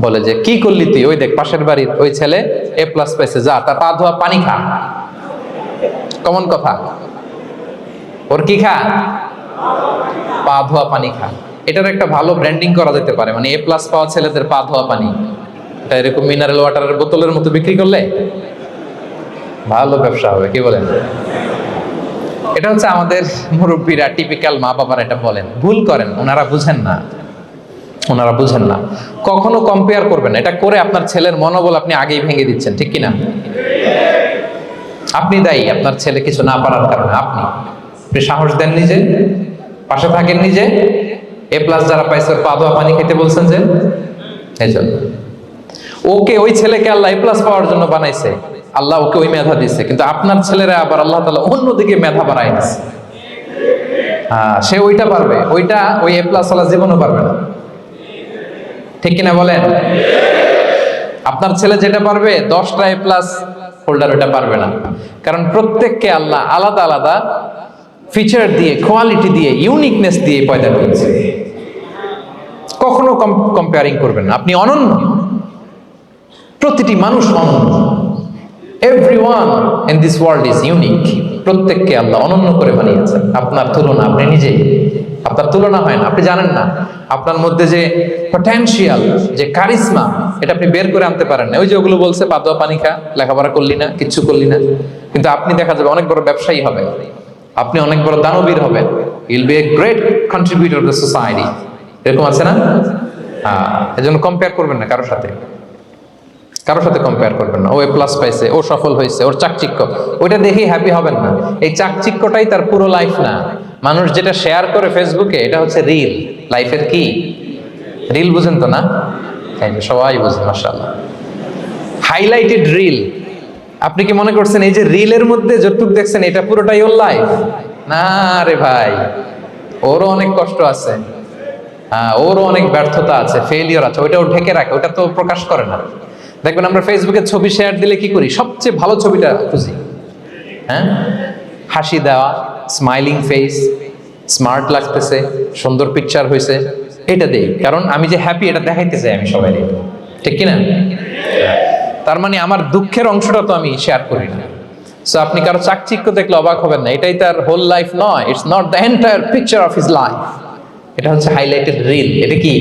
বলে যে কি করলি তুই, ওই দেখ পাশের বাড়ির ওই ছেলে A+ পাইছে, যা তার পা ধোয়া পানি খা। কমন কথা, ওর কি খা, পা ধোয়া পানি খা। এটার একটা ভালো ব্র্যান্ডিং করা যেতে পারে, মানে A+ পাওয়া ছেলেদের পা ধোয়া পানি, এটা এরকম মিনারেল ওয়াটারের বোতলের মতো বিক্রি করলে ভালো ব্যবসা হবে, কি বলেন? এটা হচ্ছে আমাদের মুরব্বীরা, টিপিক্যাল মা বাবারা এটা বলেন, ভুল করেন, ওনারা বুঝেন না। কখনো কম্পেয়ার করবেন না, এটা করে আপনার ছেলের মনোবল আপনি আগেই ভেঙে দিচ্ছেন, ঠিক কিনা? আপনি দায়ী আপনার ছেলে কিছু না পারার কারণে। আপনি সাহস দেন নিজে, পাশে থাকেন নিজে। A+ যারা পাইছে পা ধোয়া পানি খেতে বলছেন যে, এই জন্য ওকে, ওই ছেলেকে আল্লাহ A+ পাওয়ার জন্য বানাইছে, আল্লাহ ওকে ওই মেধা দিচ্ছে, কিন্তু আপনার ছেলেরা আবার আল্লাহ তাআলা অন্যদিকে মেধা বাড়াই দিচ্ছে। সে ওইটা পারবে, ওইটা ওই A+ ওয়ালা জীবনও পারবে না, ঠিক কিনা বলেন? আপনার ছেলে যেটা পারবে 10টা A+ হোল্ডার ওটা পারবে না, কারণ প্রত্যেককে আল্লাহ আলাদা আলাদা ফিচার দিয়ে, কোয়ালিটি দিয়ে, ইউনিকনেস দিয়ে পয়দা করেছে। কখনো কম্পেয়ারিং করবেন না, আপনি অনন্য, প্রতিটি মানুষ অনন্য। Everyone in this world is unique. প্রত্যেককে আল্লাহ অনন্য করে বানিয়েছেন। আপনার তুলনা, আপনি নিজেই, আপনার তুলনা হয় না, আপনি জানেন না আপনার মধ্যে যে পটেনশিয়াল, যে কারিশমা, এটা আপনি বের করে আনতে পারেন না। ওই যে ওগুলো বলছে পা ধোয়া পানি খা, লেখাপড়া করলি না, কিচ্ছু করলি না, কিন্তু আপনি দেখা যাবে অনেক বড় ব্যবসায়ী হবে, আপনি অনেক বড় দানবীর হবেন, you'll B a great contributor two society. এরকম আছে না? এজন্য কম্পেয়ার করবেন না কারোর সাথে কম্পেয়ার করবেন না। ও A+ পাইছে, ও সফল হয়েছে, ওর চাকচিক্য, ওইটা দেখেই হ্যাপি হবেন না। এই চাকচিক্যটাই তার পুরো লাইফ না। মানুষ যেটা শেয়ার করে ফেসবুকে, এটা হচ্ছে রিল। লাইফের কি রিল, বুঝেন তো না? সবাই বুঝেন, মাশাআল্লাহ। Highlighted reel. আপনি কি মনে করছেন এই যে রিলের মধ্যে যতটুকু দেখছেন এটা পুরোটাই ওর লাইফ? না রে ভাই, ওরও অনেক কষ্ট আছে, ওরও অনেক ব্যর্থতা আছে, ফেলিওর আছে, ওইটা ও ঢেকে রাখে, ওটা তো প্রকাশ করে না। দেখবেন আমরা ফেসবুকে ছবি শেয়ার দিলে কি করি, সবচেয়ে ভালো ছবিটা খুঁজি, হাসি দেওয়া, স্মাইলিং ফেস, স্মার্ট লাগতেছে, সুন্দর পিকচার হয়েছে, এটা দেই, কারণ আমি যে হ্যাপি এটা দেখাইতে চাই আমি সবাই, ঠিক কিনা? তার মানে আমার দুঃখের অংশটা তো আমি শেয়ার করি না। সো আপনি কারো চাকচিক্য দেখলে অবাক হবেন না, এটাই তার হোল লাইফ নয়, it's not the entire picture of his life. এটা হচ্ছে হাইলাইটেড রিল। এটা কি?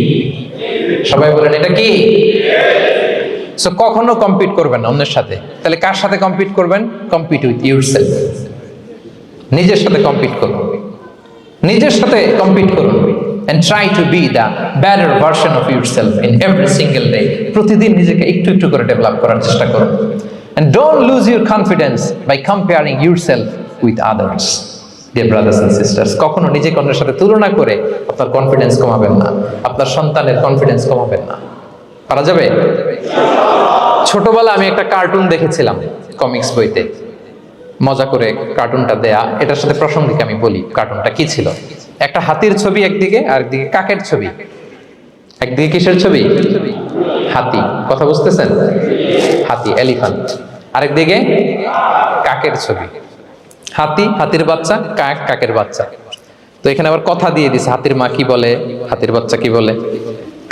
সবাই বলেন এটা কি? সো কখনো কম্পিট করবেন না অন্যের সাথে। তাহলে কার সাথে কম্পিট করবেন? কম্পিট উইথ ইউরসেলফ, নিজের সাথে কম্পিট করুন। নিজের সাথে কম্পিট করুন and try to be the better version of yourself in every single day. প্রতিদিন নিজেকে একটু একটু করে ডেভেলপ করার চেষ্টা করুন, and don't lose your confidence by comparing yourself with others. Dear brothers and sisters, কখনো নিজেকে অন্যের সাথে তুলনা করে আপনার কনফিডেন্স কমাবেন না, আপনার সন্তানের কনফিডেন্স কমাবেন না। পারা যাবে? ছোটবেলা আমি একটা কার্টুন দেখেছিলাম কমিক্স বইতে, মজা করে কার্টুনটা দেয়া, এটার সাথে প্রাসঙ্গিক আমি বলি কার্টুনটা কি ছিল। একটা হাতির ছবি একদিকে, আর একদিকে কাকের ছবি। একদিকে কিসের ছবি? হাতি। কথা বুঝতেছেন? হাতি, এলিফ্যান্ট। আরেকদিকে কাকের ছবি। হাতি, হাতির বাচ্চা, কাক, কাকের বাচ্চা। তো এখানে আবার কথা দিয়ে দিছে, হাতির মা কি বলে, হাতির বাচ্চা কি বলে,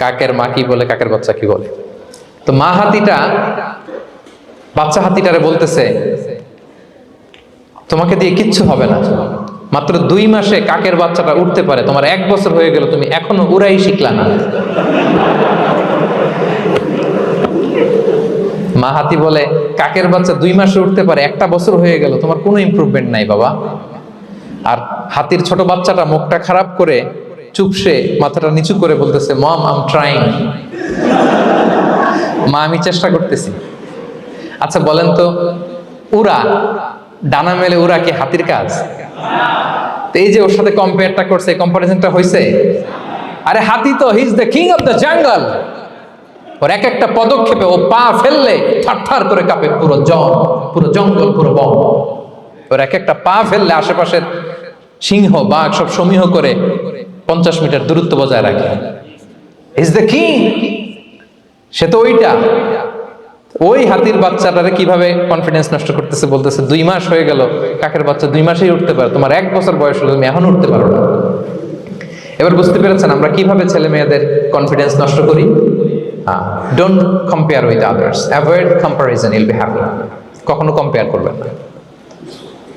কাকের মা কি বলে, কাকের বাচ্চা কি বলে। তো মা হাতিটা বাচ্চা হাতিটারে বলতেছে, তোমাকে দিয়ে কিচ্ছু হবে না, মাত্র 2 মাসে কাকের বাচ্চাটা উঠতে পারে, তোমার 1 বছর হয়ে গেল, তুমি এখনো উড়াই শিখলা না। মা হাতি বলে, কাকের বাচ্চা 2 মাসে উঠতে পারে, 1 বছর হয়ে গেল, তোমার কোনো ইমপ্রুভমেন্ট নাই বাবা। আর হাতির ছোট বাচ্চাটা মুখটা খারাপ করে চুপসে মাথাটা নিচু করে বলতেছে, মম আই এম ট্রাইং, মা আমি চেষ্টা করতেছি। আচ্ছা বলেন তো, উড়া, ডানা মেলে উড়া কি হাতির কাজ? তো এই যে ওর সাথে কম্পেয়ারটা করছে, কম্পারিজনটা হইছে। আরে হাতি তো he is the king of the jungle, ওর এক একটা পদক্ষেপে ও পা ফেললে থারথার করে কাঁপে পুরো জঙ্গল, পুরো বন। ওর এক একটা পা ফেললে আশেপাশের সিংহ বাঘ সব সমীহ করে 50 মিটার দূরত্ব বজায় রাখে। ইজ দ্য কিং, সে তো ওইটা। ওই হাতির বাচ্চাটারে কিভাবে কনফিডেন্স নষ্ট করতেছে, বলতেছে 2 মাস হয়ে গেল, কাকের বাচ্চা 2 মাসেই উঠতে পারে, তোমার 1 বছর বয়স হলো, তুমি এখন উঠতে পারো না। এবার বুঝতে পেরেছেন আমরা কিভাবে ছেলে মেয়েদের কনফিডেন্স নষ্ট করি? Don't compare with others, avoid comparison, Yule be happy. কখনো কম্পেয়ার করবেন না।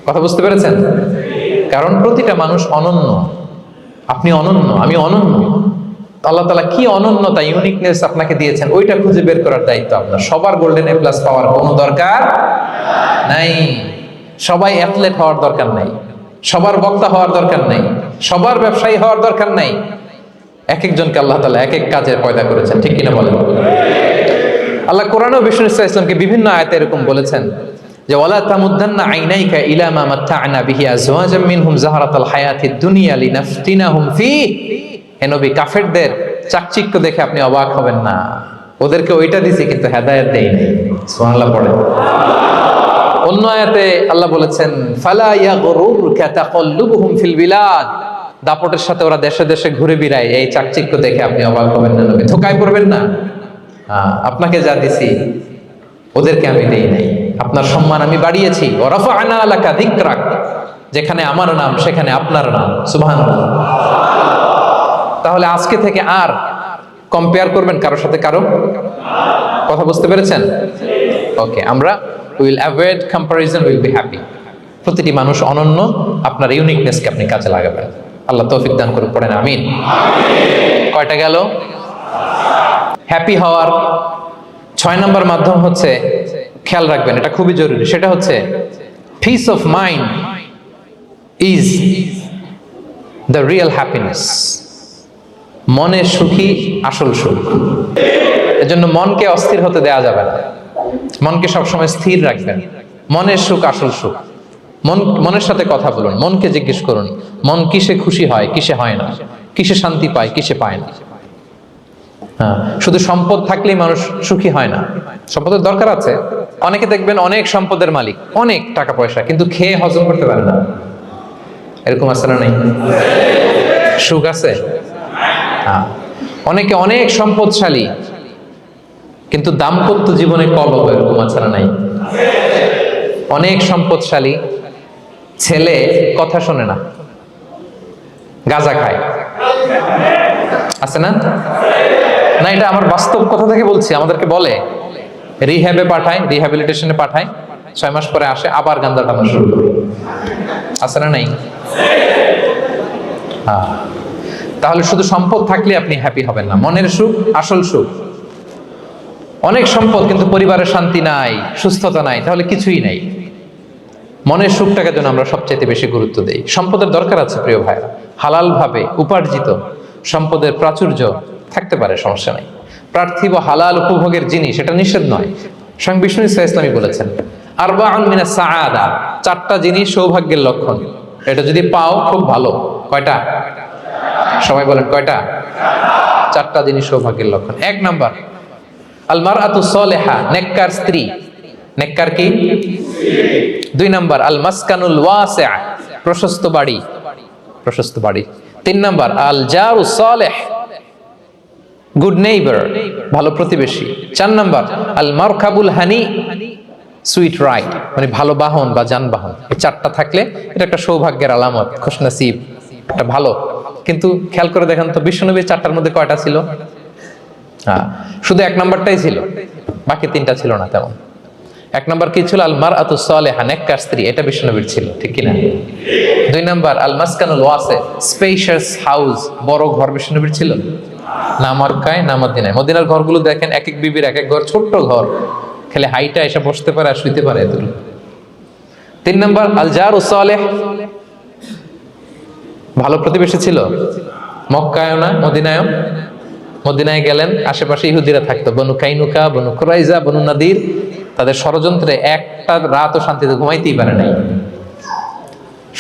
কথা বুঝতে পেরেছেন? কারণ প্রতিটা মানুষ অনন্য। আপনি অনন্য, আমি অনন্য। আল্লাহ তাআলা কি অনন্যতা, ইউনিকনেস আপনাকে দিয়েছেন, ওইটা খুঁজে বের করার দায়িত্ব আপনার। সবার গোল্ডেন এ প্লাস পাওয়ার কোনো দরকার নাই, সবাই অ্যাথলেট হওয়ার দরকার নাই, সবার বক্তা হওয়ার দরকার নাই, সবার ব্যবসায়ী হওয়ার দরকার নাই। এক একজনকে আল্লাহ তাআলা এক এক কাজে পয়দা করেছেন, ঠিক কিনা বলেন? আল্লাহ কোরআনে বিষ্ণু ইসলামকে বিভিন্ন আয়াতে এরকম বলেছেন যে ওয়ালা তামুদ্দান্না আইনাইকা ইলা মা মাত্তা'না বিহি আজওয়াজাম মিনহুম যাহরাতাল হায়াতিদ দুনিয়া লিনাফতিনাহুম ফি। হে নবী, কাফেরদের চাকচিক্য দেখে আপনি অবাক হবেন না, ওদেরকে ওইটা দিছি কিন্তু হেদায়েত দেই নাই। সুবহানাল্লাহ পড়েন। অন্য আয়াতে আল্লাহ বলেছেন ফালা ইয়াগরুরকা তাকাল্লুবুহুম ফিল বিলাদ, দাপটের সাথে ওরা দেশে দেশে ঘুরে বেড়ায়, এই চাকচিক্য দেখে আপনি অবাক হবেন না নবী, ধোঁকায় পড়বেন না। আপনাকে যা দিছি ওদেরকে আমি দেই নাই, আপনার সম্মান আমি বাড়িয়েছি। ওয়া রাফা'না লাকা যিকরাক, যেখানে আমার নাম সেখানে আপনার নাম। সুবহানাল্লাহ। তাহলে আজকে থেকে আর কম্পেয়ার করবেন কারোর সাথে কারো? কথা বুঝতে পেরেছেন? ওকে, আমরা will avoid comparison, will be happy. প্রতিটি মানুষ অনন্য, আপনার ইউনিকনেসকে আপনি কাজে লাগাবেন। আল্লাহ তৌফিক দান করুন, পড়েন আমিন। কয়টা গেল? হ্যাপি হওয়ার 6 নম্বর মাধ্যম হচ্ছে, খেয়াল রাখবেন এটা খুবই জরুরি, সেটা হচ্ছে piece of mind is the real happiness. মনে সুখী আসল সুখ। এজন্য মনকে অস্থির হতে দেয়া যাবে না, মনকে সবসময় স্থির রাখবেন। মনের সুখ আসল সুখ। মনের সাথে কথা বলুন, মনকে জিজ্ঞেস করুন মন কিসে খুশি হয়, কিসে হয় না, কিসে শান্তি পায়, কিসে পায় না। শুধু সম্পদ থাকলেই মানুষ সুখী হয় না, সম্পদের দরকার আছে। অনেকে দেখবেন অনেক সম্পদের মালিক, অনেক টাকা পয়সা, কিন্তু খেয়ে হজম করতে পারে না। এরকম আছে না নাই? সুখ আছে? অনেকে অনেক সম্পদশালী কিন্তু দাম্পত্য জীবনে কলহ, এরকম আছে না নাই? অনেক সম্পদশালী ছেলে কথা শোনে না, গাঁজা খায়, আছে না? না, এটা আমার বাস্তব কথা থেকে বলছি। আমাদেরকে বলে রিহ্যাবে পাঠায়, রিহ্যাবিলিটেশনে পাঠায়, 6 মাস পরে আসে আবার গাঁজা টানা শুরু করে, আছে না নাই? তাহলে শুধু সম্পদ থাকলে আপনি হ্যাপি হবেন না। মনের সুখ আসল সুখ। অনেক সম্পদ কিন্তু পরিবারের শান্তি নাই, সুস্থতা নাই, তাহলে কিছুই নাই। মনের সুখটাকে যেন আমরা সবচেয়ে বেশি গুরুত্ব দেই। সম্পদের দরকার আছে প্রিয় ভাইরা, হালাল ভাবে উপার্জিত সম্পদের প্রাচুর্য থাকতে পারে, সমস্যা নাই। পার্থিব হালাল উপভোগের জিনিস, এটা নিষেধ নয়। স্বয়ং বিষ্ণু ইসলামী বলেছেন আরবাউন মিনাস সাআদা, 4টা জিনিস সৌভাগ্যের লক্ষণ। এটা যদি পাও খুব ভালো। কয়টা? সবাই বলেন কয়টা? 4টা জিনিস সৌভাগ্যের লক্ষণ। 1 নাম্বার আল মারআতু সালিহা, নেককার স্ত্রী। নেককার কি? 2 নাম্বার আল মাসকানুল ওয়াসিআ, প্রশস্ত বাড়ি, প্রশস্ত বাড়ি। 3 নাম্বার আল জারু সালিহ, গুড নেইবার, ভালো প্রতিবেশী। 4 নাম্বার আল মারকাবুল হানি, সুইট রাইড, মানে ভালো বাহন বা যানবাহন। এই 4টা থাকলে এটা একটা সৌভাগ্যের আলামত, খুশনসিব, এটা ভালো। কিন্তু খেয়াল করে দেখেন তো বিশ্বনবীর 4টার মধ্যে কয়টা ছিল? শুধু 1 নাম্বারটাই ছিল, বাকি 3টা ছিল না তেমন। 1 নাম্বার কি ছিল? আল মারআতু সালিহা, নেককার স্ত্রী, এটা বিশ্বনবীর ছিল, ঠিক কিনা? 2 নাম্বার আল মাসকানুল ওয়াসি, স্পেশিয়াস হাউস, বড় ঘর বিশ্বনবীর ছিল না মক্কায় না মদিনায়। মদিনার ঘরগুলো দেখেন এক এক বিবির এক এক ঘর, ছোট্ট ঘর, খেলে হাইটা এসে বসতে পারে আর শুইতে পারে এতটুকু। 3 নাম্বার আল জারু সালিহ, ভালো প্রতিবেশী ছিল। মক্কায়ও না মদিনায়ও। মদিনায় গেলেন, আশেপাশে ইহুদিরা থাকতো, বনু কাইনুকা, বনু কুরাইজা, বনু নাদির। তাদের ষড়যন্ত্রে একটা রাতও শান্তিতে ঘুমাইতেই পারে নাই।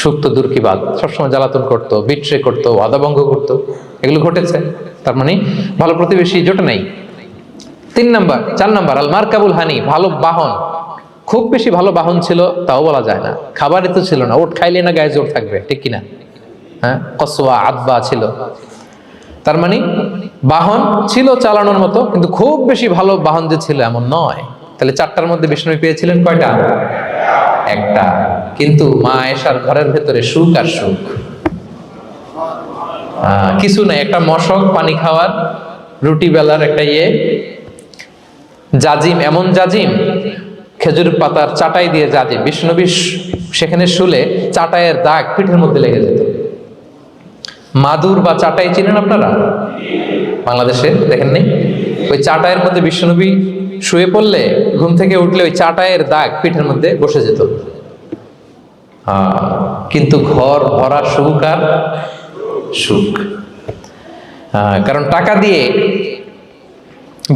সুপ্ত দূর কি বাদ, সবসময় জ্বালাতন করতো, বিট্রে করতো, ওয়াদাভঙ্গ করতো, এগুলো ঘটেছে। তার মানে ভালো প্রতিবেশী জোটে নাই। 4 নাম্বার আল মারকাবুল হানি, ভালো বাহন। খুব বেশি ভালো বাহন ছিল তাও বলা যায় না, খাবারই তো ছিল না, ওট খাইলে না গায়ে জোর থাকবে, ঠিক কিনা? হ্যাঁ, কসওয়া আদবা ছিল। তার মানে বাহন ছিল চালানোর মতো, কিন্তু খুব বেশি ভালো বাহন যে ছিল এমন নয়। তাহলে 4টার মধ্যে বিষ্ণু পেয়েছিলেন কয়টা? 1টা। কিন্তু মা আয়েশার ঘরের ভেতরে সুখ আর সুখ, কিছু নাই। একটা মশক পানি খাওয়ার, রুটি বেলার একটা জাজিম, এমন জাজিম, খেজুর পাতার চাটাই দিয়ে জাজিম। বিষ্ণুনবী সেখানে শুলে চাটাইয়ের দাগ পিঠের মধ্যে লেগে যেত। মাদুর বা চাটাই চিনেন আপনারা? বাংলাদেশে দেখেন নাই? ওই চাটাইয়ের মধ্যে বিষ্ণুনবী শুয়ে পড়লে, ঘুম থেকে উঠলে ওই চাটাইয়ের দাগ পিঠের মধ্যে বসে যেত। কিন্তু ঘর ভরা সুখ আর সুখ। কারণ টাকা দিয়ে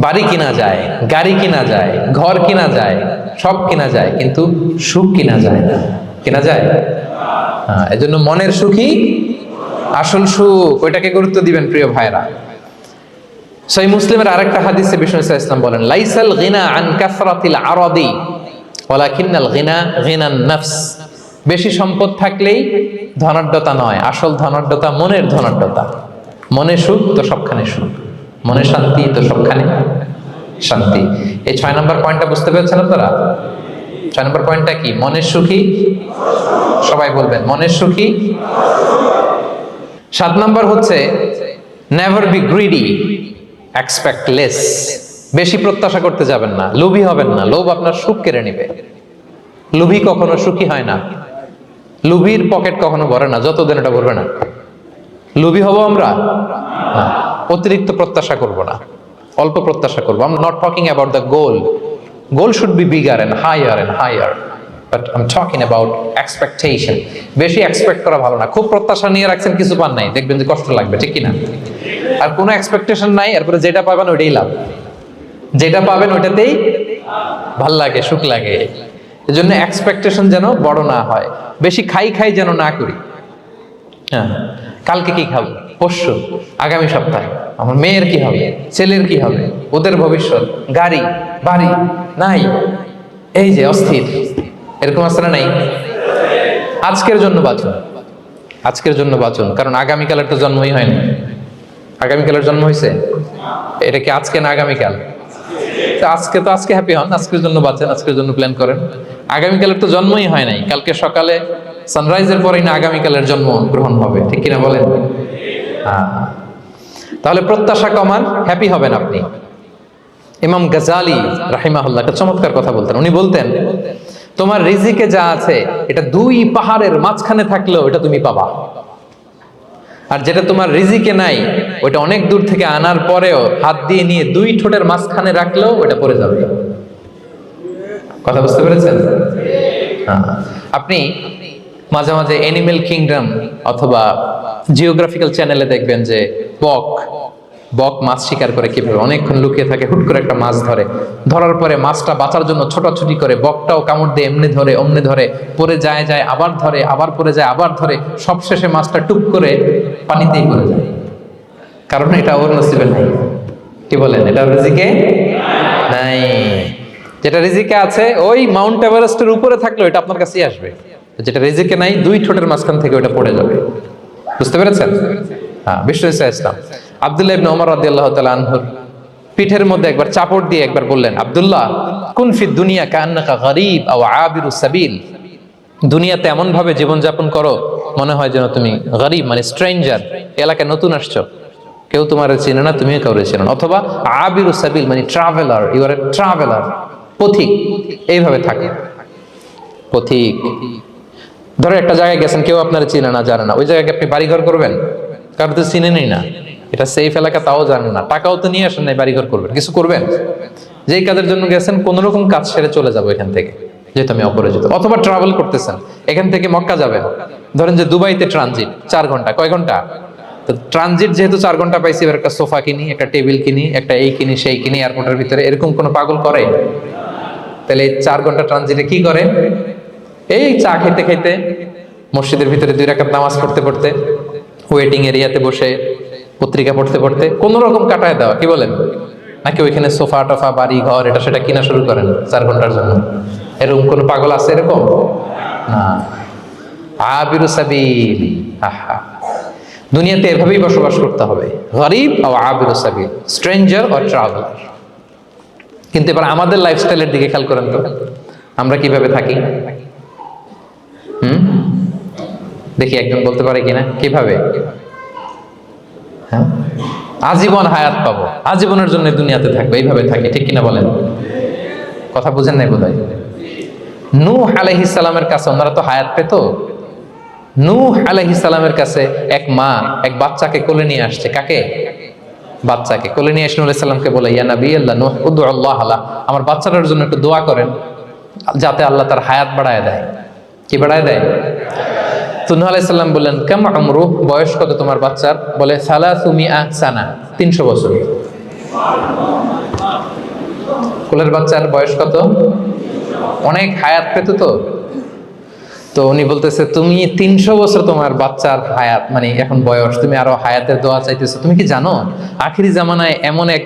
বাড়ি কিনা যায়, গাড়ি কিনা যায়, ঘর কিনা যায়, সব কিনা যায়, কিন্তু সুখ কিনা যায় না। কিনা যায়? এজন্য মনের সুখই আসল সুখ, ওইটাকে গুরুত্ব দিবেন প্রিয় ভাইরা। সহিহ মুসলিমের আরেকটা হাদিসে বিষ্ণু ইসলাম বলেন লাইসাল গিনা আন কাসরাতিল আরাদি ওয়ালাকিন্নাল গিনা গিনান নফস। বেশি সম্পদ থাকলেই ধনাঢ্যতা নয়, আসল ধনাঢ্যতা মনের ধনাঢ্যতা। মনে সুখ তো সবখানে সুখ, মনে শান্তি তো সবখানে শান্তি। এই 6 নম্বর পয়েন্টটা বুঝতে পেরেছেন আপনারা? 6 নম্বর পয়েন্টটা কি? মনের সুখী, সবাই বলবেন মনের সুখী। 7 নম্বর হচ্ছে never be greedy, expect less. বেশি প্রত্যাশা করতে যাবেন না, লোভী হবেন না। লোভ আপনার সুখ কেড়ে নেবে। লোভী কখনো সুখী হয় না। লোভীর পকেট কখনো ভরে না, যতদিন এটা ভরবে না। লোভী হব আমরা না, অতিরিক্ত প্রত্যাশা করব না, অল্প প্রত্যাশা করবো। I'm not talking about the goal. Goal should be bigger and higher. But I'm talking about expectation. বেশি এক্সপেক্ট করা ভালো না। খুব প্রত্যাশা নিয়ে রাখছেন, কিছু পান নাই, দেখবেন যে কষ্ট লাগবে, ঠিক কিনা? আর কোনো এক্সপেকটেশন নাই, এরপরে যেটা পাবেন ওইটাই লাভ। যেটা পাবেন ওইটাতেই ভাল লাগে, সুখ লাগে। এজন্য এক্সপেকটেশন যেন বড় না হয়, বেশি খাই যেন না করি। হ্যাঁ, কালকে কি খাবো, পরশু, আগামী সপ্তাহে আমার মেয়ের কি হবে, ছেলের কি হবে, ওদের ভবিষ্যৎ, গাড়ি বাড়ি নাই, এই যে অস্থির, এরকম আসলে নাই। আজকের জন্য বাঁচুন, আজকের জন্য বাঁচুন, কারণ আগামীকালের তো জন্মই হয়নি। আগামীকালের জন্ম হয়েছে, এটা কি আজকে না আগামীকাল? আজকে হ্যাপি হন, আজকের জন্য বাঁচেন, আজকের জন্য প্ল্যান করেন। আগামীকালের তো জন্মই হয় নাই। কালকে সকালে সানরাইজের পরেই না আগামীকালের জন্ম গ্রহণ হবে, ঠিক কিনা বলেন? তাহলে প্রত্যাশা কমান, হ্যাপি হবেন আপনি। ইমাম গাজালি রাহিমাহুল্লাহ একটা চমৎকার কথা বলতেন। উনি বলতেন, তোমার রিজিকে যা আছে এটা 2 পাহাড়ের মাঝখানে থাকলেও এটা তুমি পাবা, আর যেটা তোমার রিজিকে নাই ওইটা অনেক দূর থেকে আনার পরেও হাত দিয়ে নিয়ে 2 ঠোঁটের মাঝখানে রাখলেও ওটা পড়ে যাবে। কথা বুঝতে পেরেছেন? আপনি মাঝে মাঝে অ্যানিমেল কিংডম অথবা জিওগ্রাফিক্যাল চ্যানেলে দেখবেন যে বক বক মাছ শিকার করে কিভাবে অনেকক্ষণ লুকিয়ে থাকে, হুট করে একটা মাছ ধরে, ধরার পরে মাছটা বাঁচার জন্য ছোটাছুটি করে, বকটাও কামড় দিয়ে এমনি ধরে অমনি ধরে, পরে যায় আবার ধরে, আবার পরে যায় আবার ধরে, সবশেষে মাছটা টুক করে পানিতেই পড়ে যায়, কারণ এটা ওর নসিবে নাই। কি বলেন, এটা রিজিকে নাই। যেটা রিজিকে আছে ওই মাউন্ট এভারেস্টের উপরে থাকলে এটা আপনার কাছেই আসবে, যেটা রিজিকে নাই 2 ঠোঁটের মাঝখান থেকে ওটা পড়ে যাবে। বুঝতে পেরেছেন? হ্যাঁ, বিশ্ব ইসলাম আব্দুল্লাহ ইবনে ওমর রাদিয়াল্লাহু তাআলা আনহুর পিঠের মধ্যে একবার চাপড় দিয়ে একবার বললেন, আব্দুল্লাহ কুন ফি দুনিয়া কান্নাকা গরীব আও আবিরু সাবিল, দুনিয়াতে এমন ভাবে জীবন যাপন করো মনে হয় যেন তুমি গরীব মানে স্ট্রেঞ্জার, এলাকায় নতুন আসছো, কেউ তোমার চেনে না, তুমিও কাউরে চেনো না, অথবা আবিরু সাবিল মানে traveller, you are a traveller, পথিক, এইভাবে থাকে। পথিক ধরো একটা জায়গায় গেছেন, কেউ আপনার চিনে না জানে না, ওই জায়গায় আপনি বাড়িঘর করবেন? কারো তো চিনেনই না, এটা সেফ এলাকা তাও জানেন না, টাকাও তো নিয়ে আসেন নাই বাড়িঘর করবেন, কিছু করবেন? যেই কাজের জন্য গেছেন কোন রকম কাজ সেরে চলে যাবো এখান থেকে, যেহেতু আমি অপরিচিত। অথবা ট্রাভেল করতেছেন, এখান থেকে মক্কা যাবেন, ধরেন যে দুবাইতে ট্রানজিট 4 ঘন্টা, কয় ঘন্টা? তো ট্রানজিট যেহেতু 4 ঘন্টা পাইছি, এবার একটা সোফা কিনি, একটা টেবিল কিনি, একটা এই কিনি সেই কিনি এয়ারপোর্টের ভিতরে, এরকম কোনো পাগল করে? তাহলে এই 4 ঘন্টা ট্রানজিটে কি করে? এই চা খেতে খেতে, মসজিদের ভিতরে 2 রাকাত নামাজ পড়তে পড়তে, ওয়েটিং এরিয়াতে বসে পত্রিকা পড়তে পড়তে কোন রকম কাটায় দেওয়া। কি বলেন? নাকি ওইখানে সোফা টোফা বাড়ি ঘর এটা সেটা কিনা শুরু করেন 4 ঘন্টার জন্য? এরকম কোন পাগল আছে এরকম? না। আবিরু সাবিল, আহা, দুনিয়াতে এভাবেই বসবাস করতে হবে, গরীব ও আবিরু সাবিল, স্ট্রেঞ্জার অর ট্রাভেলার। কিন্তু এবার আমাদের লাইফস্টাইলের দিকে খেয়াল করেন তো, আমরা কিভাবে থাকি? দেখি একজন বলতে পারে কিনা কিভাবে? হ্যাঁ, আজীবন হায়াত পাবো, আজীবনের জন্য দুনিয়াতে থাকবো, এইভাবে থাকি, ঠিক কিনা বলেন? কথা বুঝেন নাই বোধহয়। নূহ আলাইহিস সালামের কাছে ওনারা তো হায়াত পেত। নূহ আলাইহিস সালামের কাছে এক মা এক বাচ্চাকে কোলে নিয়ে আসছে। কাকে? বাচ্চাকে কোলে নিয়ে এসে নূহ আলাইহিস সালামকে বলে, ইয়া নবী আল্লাহ নূহ উদু আল্লাহ আলা, আমার বাচ্চাটার জন্য একটু দোয়া করেন যাতে আল্লাহ তার হায়াত বাড়ায় দেয়। কি বাড়ায় দেয়? তো নূহ আলাইহিস সালাম বললেন, কাম আমরু, বয়স কত তোমার বাচ্চার? বলে 300 সানা, 300 বছর। কোলের বাচ্চার বয়স কত? অনেক হায়াত পেত তো। তো উনি বলতেছে, তুমি 300 বছর তোমার বাচ্চার হায়াত মানে এখন বয়স, তুমি আরো হায়াতের দোয়া চাইতেছো? তুমি কি জানো আখিরি জামানায় এমন এক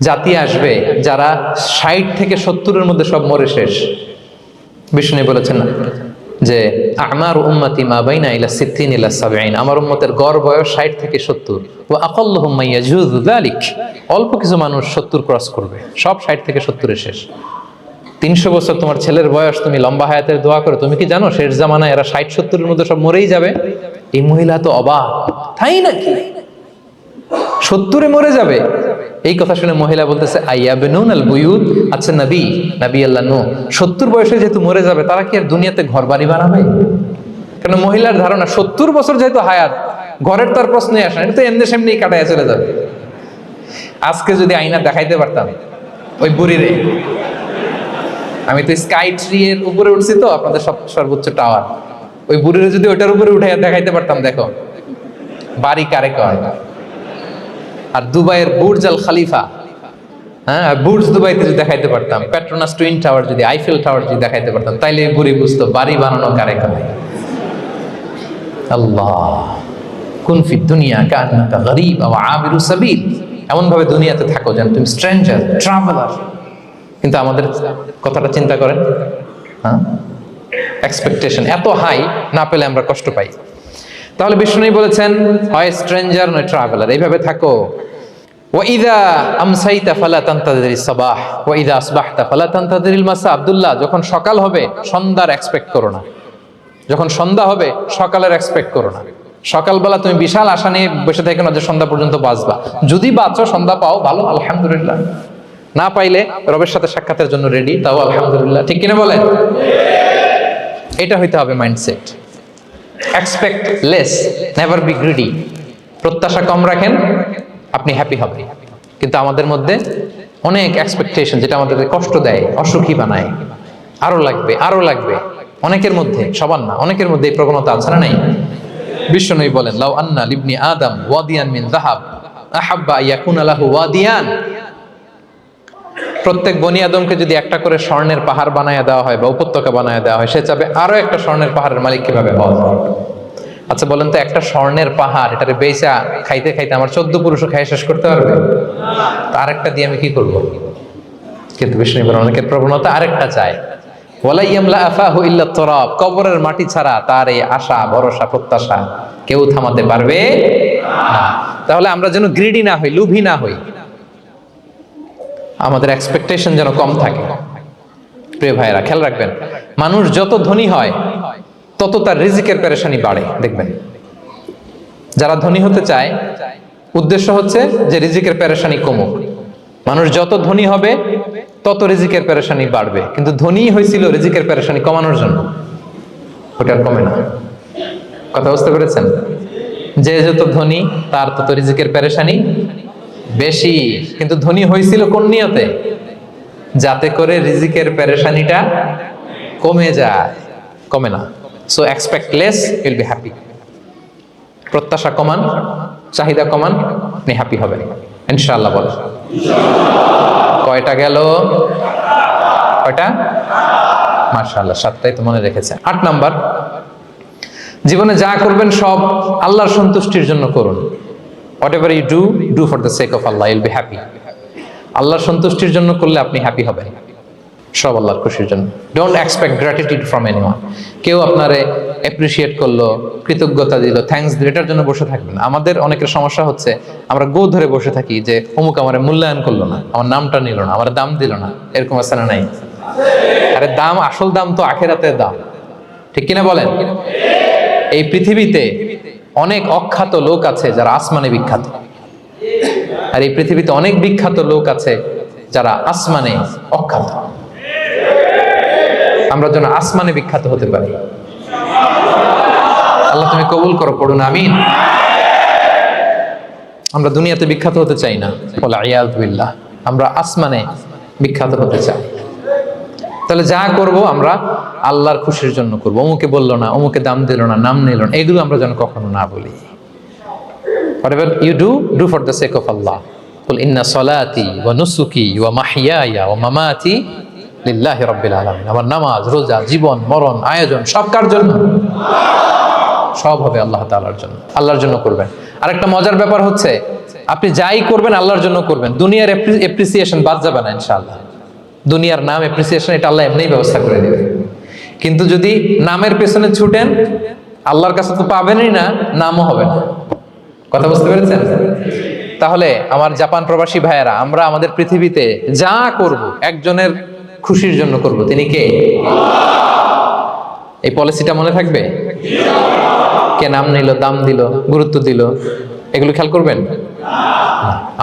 জাতি আসবে যারা 60 থেকে 70-এর মধ্যে সব মরে শেষ। বিষ্ণু বলেছেন না যে আমার উম্মতি মা বাইনা ইলা 60 ইলা 70, আমার উম্মতের গড় বয়স 60 থেকে 70, ওয়া আকাল্লুহুম মাইয়াজুযু যালিক, অল্প কিছু মানুষ 70 ক্রস করবে, সব 60 থেকে 70-এ শেষ। 300 বছর তোমার ছেলের বয়স, তুমি লম্বা হায়াতের দোয়া করো, তুমি কি জানো শেষ জামানায় এরা 60-70-এর মধ্যে সব মরেই যাবে? এই মহিলা তো অবাক, তাই নাকি 70-এ মরে যাবে? এই কথা শুনে মহিলা বলতেছে, আইয়াবনুনাল বুয়ুত, আচ্ছা নবী আল্লাহ নূহ 70 বয়সে যেহেতু মরে যাবে, তারা কি আর দুনিয়াতে ঘর বাড়ি বানাবে? কারণ মহিলার ধারণা 70 বছর যেহেতু হায়াত, ঘরের তার প্রশ্নই আসে না, এটা তো এমনি সেমনি কাটায় চলে যাবে। আজকে যদি আয়না দেখাইতে পারতাম ওই বুড়িরে, আমি তো স্কাই ট্রি এর উপরে উঠছি তো, আপনাদের সর্বোচ্চ টাওয়ার, ওই বুড়িরে যদি ওইটার উপরে উঠে দেখাইতে পারতাম, দেখো বাড়ি কারে কয়। আর দুবাইয়ের বুর্জ আল খালিফা, হ্যাঁ বুর্জ দুবাইতে যদি দেখাইতে পারতাম, পেট্রোনাস টুইন টাওয়ার যদি, আইফেল টাওয়ার যদি দেখাইতে পারতাম, তাইলে বুড়ি বুঝতো বাড়ি বানানো কারে কয়। আল্লাহ, কুন ফি দুনিয়া কান্নাকা গরীব আও আবিরু সাবিল, এমন ভাবে দুনিয়াতে থাকো যেন তুমি স্ট্রেঞ্জার, ট্রাভেলার। কিন্তু আমাদের কথাটা চিন্তা করেন, হ্যাঁ, এক্সপেকটেশন এত হাই, না পেলে আমরা কষ্ট পাই। তাহলে বিষ্ণু বলেছেন, হয় স্ট্রেঞ্জার নয় ট্রাভেলার, এইভাবে থাকো। ওয়াইদা আমসাইতা ফালা তানতাযিরিস সাবাহ ওয়াইদা আসবাহতা ফালা তানতাযিরিল মাসা। আব্দুল্লাহ, যখন সকাল হবে সন্ধ্যার এক্সপেক্ট করো না, যখন সন্ধ্যা হবে সকালের এক্সপেক্ট করো না। সকালবেলা তুমি বিশাল আশা নিয়ে বসে থেকো না যে সন্ধ্যা পর্যন্ত বাঁচবা। যদি বাঁচো, সন্ধ্যা পাও, ভালো, আলহামদুলিল্লাহ। না পাইলে রবের সাথে সাক্ষাতের জন্য রেডি, তাও আলহামদুলিল্লাহ। ঠিক কিনা বলেন? এটা হইতে হবে mindset. Expect less, never be greedy. প্রত্যাশা কম রাখেন, আপনি হ্যাপি হবেন। কিন্তু আমাদের মধ্যে অনেক এক্সপেকটেশন, যেটা আমাদেরকে কষ্ট দেয়, অসুখী বানায়। আরো লাগবে, আরো লাগবে। অনেকের মধ্যে, সবার না, অনেকের মধ্যে এই প্রবণতা আছে না নাই? বিশ্বনবী বলেন, লাউ আন্না লিবনি আদম ওয়াদিয়ান মিন যাহাব আহাব্বা আইয়াকুনা লাহু ওয়াদিয়ান। প্রত্যেক বনি আদমকে যদি একটা করে স্বর্ণের পাহাড় বানায় দেওয়া হয় বা উপত্যকা বানায় দেওয়া হয়, সে চাবে আরো একটা স্বর্ণের পাহাড়ের মালিক কিভাবে হওয়া যায়। আচ্ছা বলেন তো, একটা স্বর্ণের পাহাড় এটারে বেচা খাইতে খাইতে আমার 14 পুরুষও খাই শেষ করতে পারবে? আর একটা দিয়ে আমি কি করব? কিন্তু বিষ্ণু বলেন, অনেকের প্রবণতা আরেকটা চায়, ওয়ালা ইয়ামলা আফাহু ইল্লা তুরাব, কবরের মাটি ছাড়া তার এই আশা ভরসা প্রত্যাশা কেউ থামাতে পারবে না। তাহলে আমরা যেন গ্রিডি না হই, লোভী না হই, আমাদের এক্সপেকটেশন যেন কম থাকে। প্রিয় ভাইরা, খেয়াল রাখবেন, মানুষ যত ধনী হয় তত তার রিজিকের পেরেশানি বাড়ে। দেখবেন, যারা ধনী হতে চায় উদ্দেশ্য হচ্ছে যে রিজিকের পেরেশানি কমুক। মানুষ যত ধনী হবে তত রিজিকের পেরেশানি বাড়বে, কিন্তু ধনী হয়েছিল রিজিকের পেরেশানি কমানোর জন্য, ওটা আর কমে না। কথা বুঝতে পেরেছেন? যে যত ধনী তার তত রিজিকের পেরেশানি বেশি, কিন্তু ধনী হয়েছিল কোন নিয়তে? যাতে করে রিজিকের পেরেশানিটা কমে যায়, কমে না। So expect less, will be happy. প্রত্যাশা কমান, চাহিদা কমান, আপনি হ্যাপি হবেন ইনশাআল্লাহ। বল কয়টা গেল? কয়টা? মাশাআল্লাহ, 7টাই তো মনে রেখেছে। 8 নাম্বার, জীবনে যা করবেন সব আল্লাহর সন্তুষ্টির জন্য করুন। Whatever you do, do for the sake of Allah, you'll be happy. আল্লাহর সন্তুষ্টির জন্য করলে আপনি হ্যাপি হবেন, সব আল্লাহর খুশির জন্য। Don't expect gratitude from anyone. কেউ আপনারে অ্যাপ্রিসিয়েট করলো, কৃতজ্ঞতা দিল, থ্যাঙ্কস দিল, এটার জন্য বসে থাকবেন। আমাদের অনেকের সমস্যা হচ্ছে আমরা গো ধরে বসে থাকি যে অমুক আমার মূল্যায়ন করলো না, আমার নামটা নিল না, আমার দাম দিল না। এরকম আছে না নাই? আরে দাম, আসল দাম তো আখিরাতের দাম, ঠিক কিনা বলেন? এই পৃথিবীতে অনেক অখ্যাত লোক আছে যারা আসমানে বিখ্যাত, আর এই পৃথিবীতে অনেক বিখ্যাত লোক আছে যারা আসমানে অখ্যাত। আমরা যেন আসমানে বিখ্যাত হতে পারি। আল্লাহ তুমি কবুল করো, পড়ুন আমিন। আমরা দুনিয়াতে বিখ্যাত হতে চাই না, ওয়াল ইয়াযু বিল্লাহ, আমরা আসমানে বিখ্যাত হতে চাই। তাহলে যা করব আমরা আল্লাহর খুশির জন্য করব। অমুকে বললো না, অমুকে দাম দিল না, নাম নিল না, এগুলো আমরা যেন কখনো না বলি। Whatever you do, do for the sake of Allah. قل إن صلاتي ونسكي ومحياي ومماتي لله رب العالمين. আমার নামাজ, রোজা, জীবন, মরণ, আয়োজন সব কার জন্য? সব হবে আল্লাহ তাআলার জন্য, আল্লাহর জন্য করবেন। আরেকটা মজার ব্যাপার হচ্ছে, আপনি যাই করবেন আল্লাহর জন্য করবেন। দুনিয়ার এপ্রিসিয়েশন বাদ যাবে না ইনশাআল্লাহ। দুনিয়ার নাম এপ্রিসিয়েশন এটা আল্লাহ এমনিই ব্যবস্থা করে দেবে। কিন্তু যদি নামের পেছনে ছুটেন, আল্লাহর কাছে তো পাবেনই না, নামও হবে না। কথা বুঝতে পেরেছেন? তাহলে আমার জাপান প্রবাসী ভাইয়েরা, আমরা আমাদের পৃথিবীতে যা করব একজনের খুশির জন্য করব। তিনি কে? এই পলিসিটা মনে থাকবে? কে নাম নিল, দাম দিল, গুরুত্ব দিল, এগুলো খেয়াল করবেন?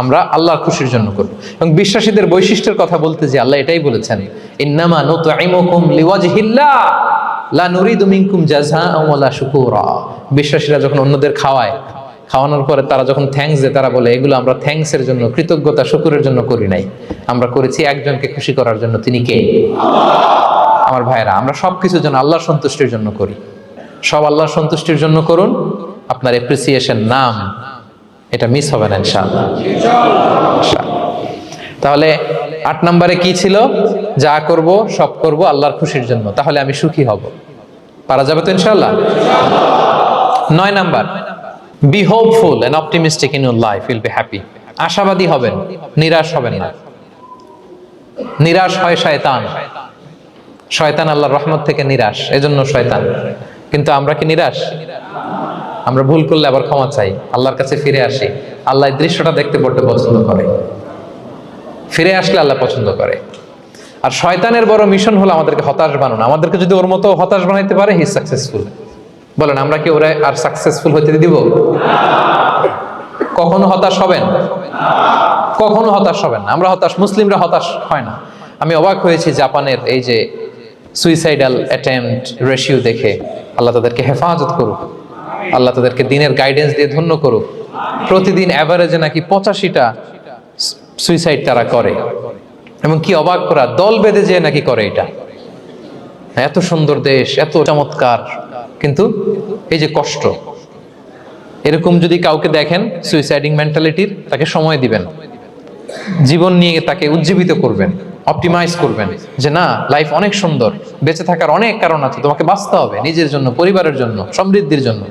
আমরা আল্লাহর খুশির জন্য করব। এবং বিশ্বাসীদের বৈশিষ্ট্যের কথা বলতে যে আল্লাহ এটাই বলেছেন, ইন্নামা নুতঈমুকুম লিওয়াজহিল্লাহ লা নুরিদু মিনকুম জাযাআন ওয়ালা শুকুরা। বিশ্বাসীরা যখন অন্যদের খাওয়ানোর পরে তারা যখন থ্যাঙ্কস দেয়, তারা বলে এগুলো আমরা থ্যাঙ্কসের জন্য, কৃতজ্ঞতা শুকরের জন্য করি নাই, আমরা করেছি একজনকে খুশি করার জন্য। তিনি কে? আমার ভাইয়েরা, আমরা সবকিছু যেন আল্লাহর সন্তুষ্টির জন্য করি। সব আল্লাহর সন্তুষ্টির জন্য করুন। আপনার এপ্রিসিয়েশন, নাম, এটা মিস হবে না ইনশাআল্লাহ। তাহলে 8 নম্বরে কি ছিল? যা করব সব করব আল্লাহর খুশির জন্য, তাহলে আমি সুখী হব। পারা যাবে তো ইনশাআল্লাহ? 9 number, be hopeful and optimistic in your life, will be happy. আশাবাদী হবেন, নিরাশ হবেন না। নিরাশ হয় শয়তান, শয়তান আল্লাহর রহমত থেকে নিরাশ, এজন্য শয়তান। কিন্তু আমরা কি নিরাশ? আমরা ভুল করলে আবার ক্ষমা চাই, আল্লাহর কাছে ফিরে আসি। আল্লাহ এই দৃশ্যটা দেখতে বড় পছন্দ করে, ফিরে আসলে আল্লাহ পছন্দ করে। আর শয়তানের বড় মিশন হলো আমাদেরকে হতাশ বানানো। আমাদেরকে যদি ওর মতো হতাশ বানাইতে পারে, হি সাকসেসফুল। বলেন, আমরা কি ওরা আর সাকসেসফুল হইতে দিব? কখনো হতাশ হবেন? কখনো হতাশ হবেন না। আমরা হতাশ, মুসলিমরা হতাশ হয় না। আমি অবাক হয়েছি জাপানের এই যে সুইসাইডাল অ্যাটেম্পট রেশিও দেখে। আল্লাহ তাদেরকে হেফাজত করুক, আল্লাহ তাদেরকে দিনের গাইডেন্স দিয়ে ধন্য করুক। প্রতিদিন অ্যাভারেজে নাকি 85টা সুইসাইড তারা করে, এবং কি অবাক করা, দল বেঁধে যেয়ে নাকি করে এটা। এত সুন্দর দেশ, এত চমৎকার, কিন্তু এই যে কষ্ট, এরকম যদি কাউকে দেখেন সুইসাইডিং মেন্টালিটির, তাকে সময় দিবেন, জীবন নিয়ে তাকে উজ্জীবিত করবেন, অপটিমাইজ করবেন যে না, লাইফ অনেক সুন্দর, বেঁচে থাকার অনেক কারণ আছে, তোমাকে বাঁচতে হবে নিজের জন্য, পরিবারের জন্য, সমৃদ্ধির জন্য।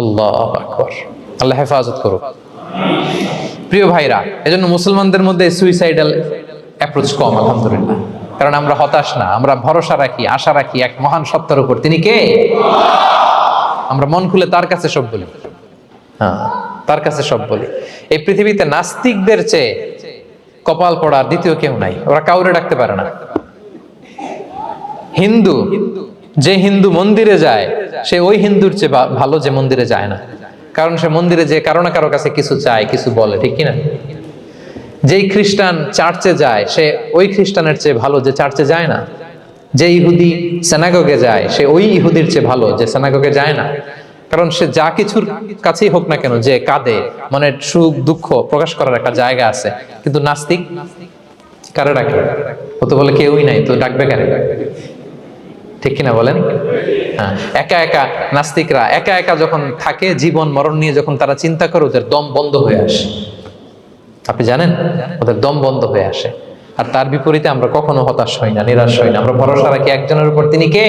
আল্লাহু আকবার। আল্লাহ হেফাজত করুক। প্রিয় ভাইরা, এজন্য মুসলমানদের মধ্যে সুইসাইডাল অ্যাপ্রোচ কম, আলহামদুলিল্লাহ। কারণ আমরা হতাশ না, আমরা ভরসা রাখি, আশা রাখি এক মহান সত্তার উপর। তিনি কে? আমরা মন খুলে তার কাছে সব বলি। হ্যাঁ, তার কাছে সব বলি। এই পৃথিবীতে নাস্তিকদের চেয়ে কপাল পড়ার দ্বিতীয় কেউ নাই। ওরা কাউরে ডাকতে পারে না। হিন্দু, যে হিন্দু মন্দিরে যায় সে ওই হিন্দুর চেয়ে ভালো যে মন্দিরে যায় না। কারণ সে মন্দিরে যে কারো না কারো কাছে কিছু চায়, কিছু বলে, ঠিক কিনা? যেই খ্রিস্টান চার্চে যায় সে ওই খ্রিস্টানের চেয়ে ভালো যে চার্চে যায় না। যে ইহুদি সিনাগগে যায় সে ওই ইহুদির চেয়ে ভালো যে সিনাগগে যায় না। কারণ সে যা কিছুর কাছেই হোক না কেন, যে কাঁদে, মনের সুখ দুঃখ প্রকাশ করার একটা জায়গা আছে। কিন্তু নাস্তিক কারে ডাকে? ও তো বলে কেউই নাই, তো ডাকবে কারে? ঠিক কিনা বলেন? হ্যাঁ, একা একা নাস্তিকরা একা একা যখন থাকে, জীবন মরণ নিয়ে যখন তারা চিন্তা করে, ওদের দম বন্ধ হয়ে আসে। আপনি জানেন, ওদের দম বন্ধ হয়ে আসে। আর তার বিপরীতে আমরা কখনো হতাশ হই না, নিরাশ হই না। আমরা ভরসা রাখি একজনের উপর, তিনি কে?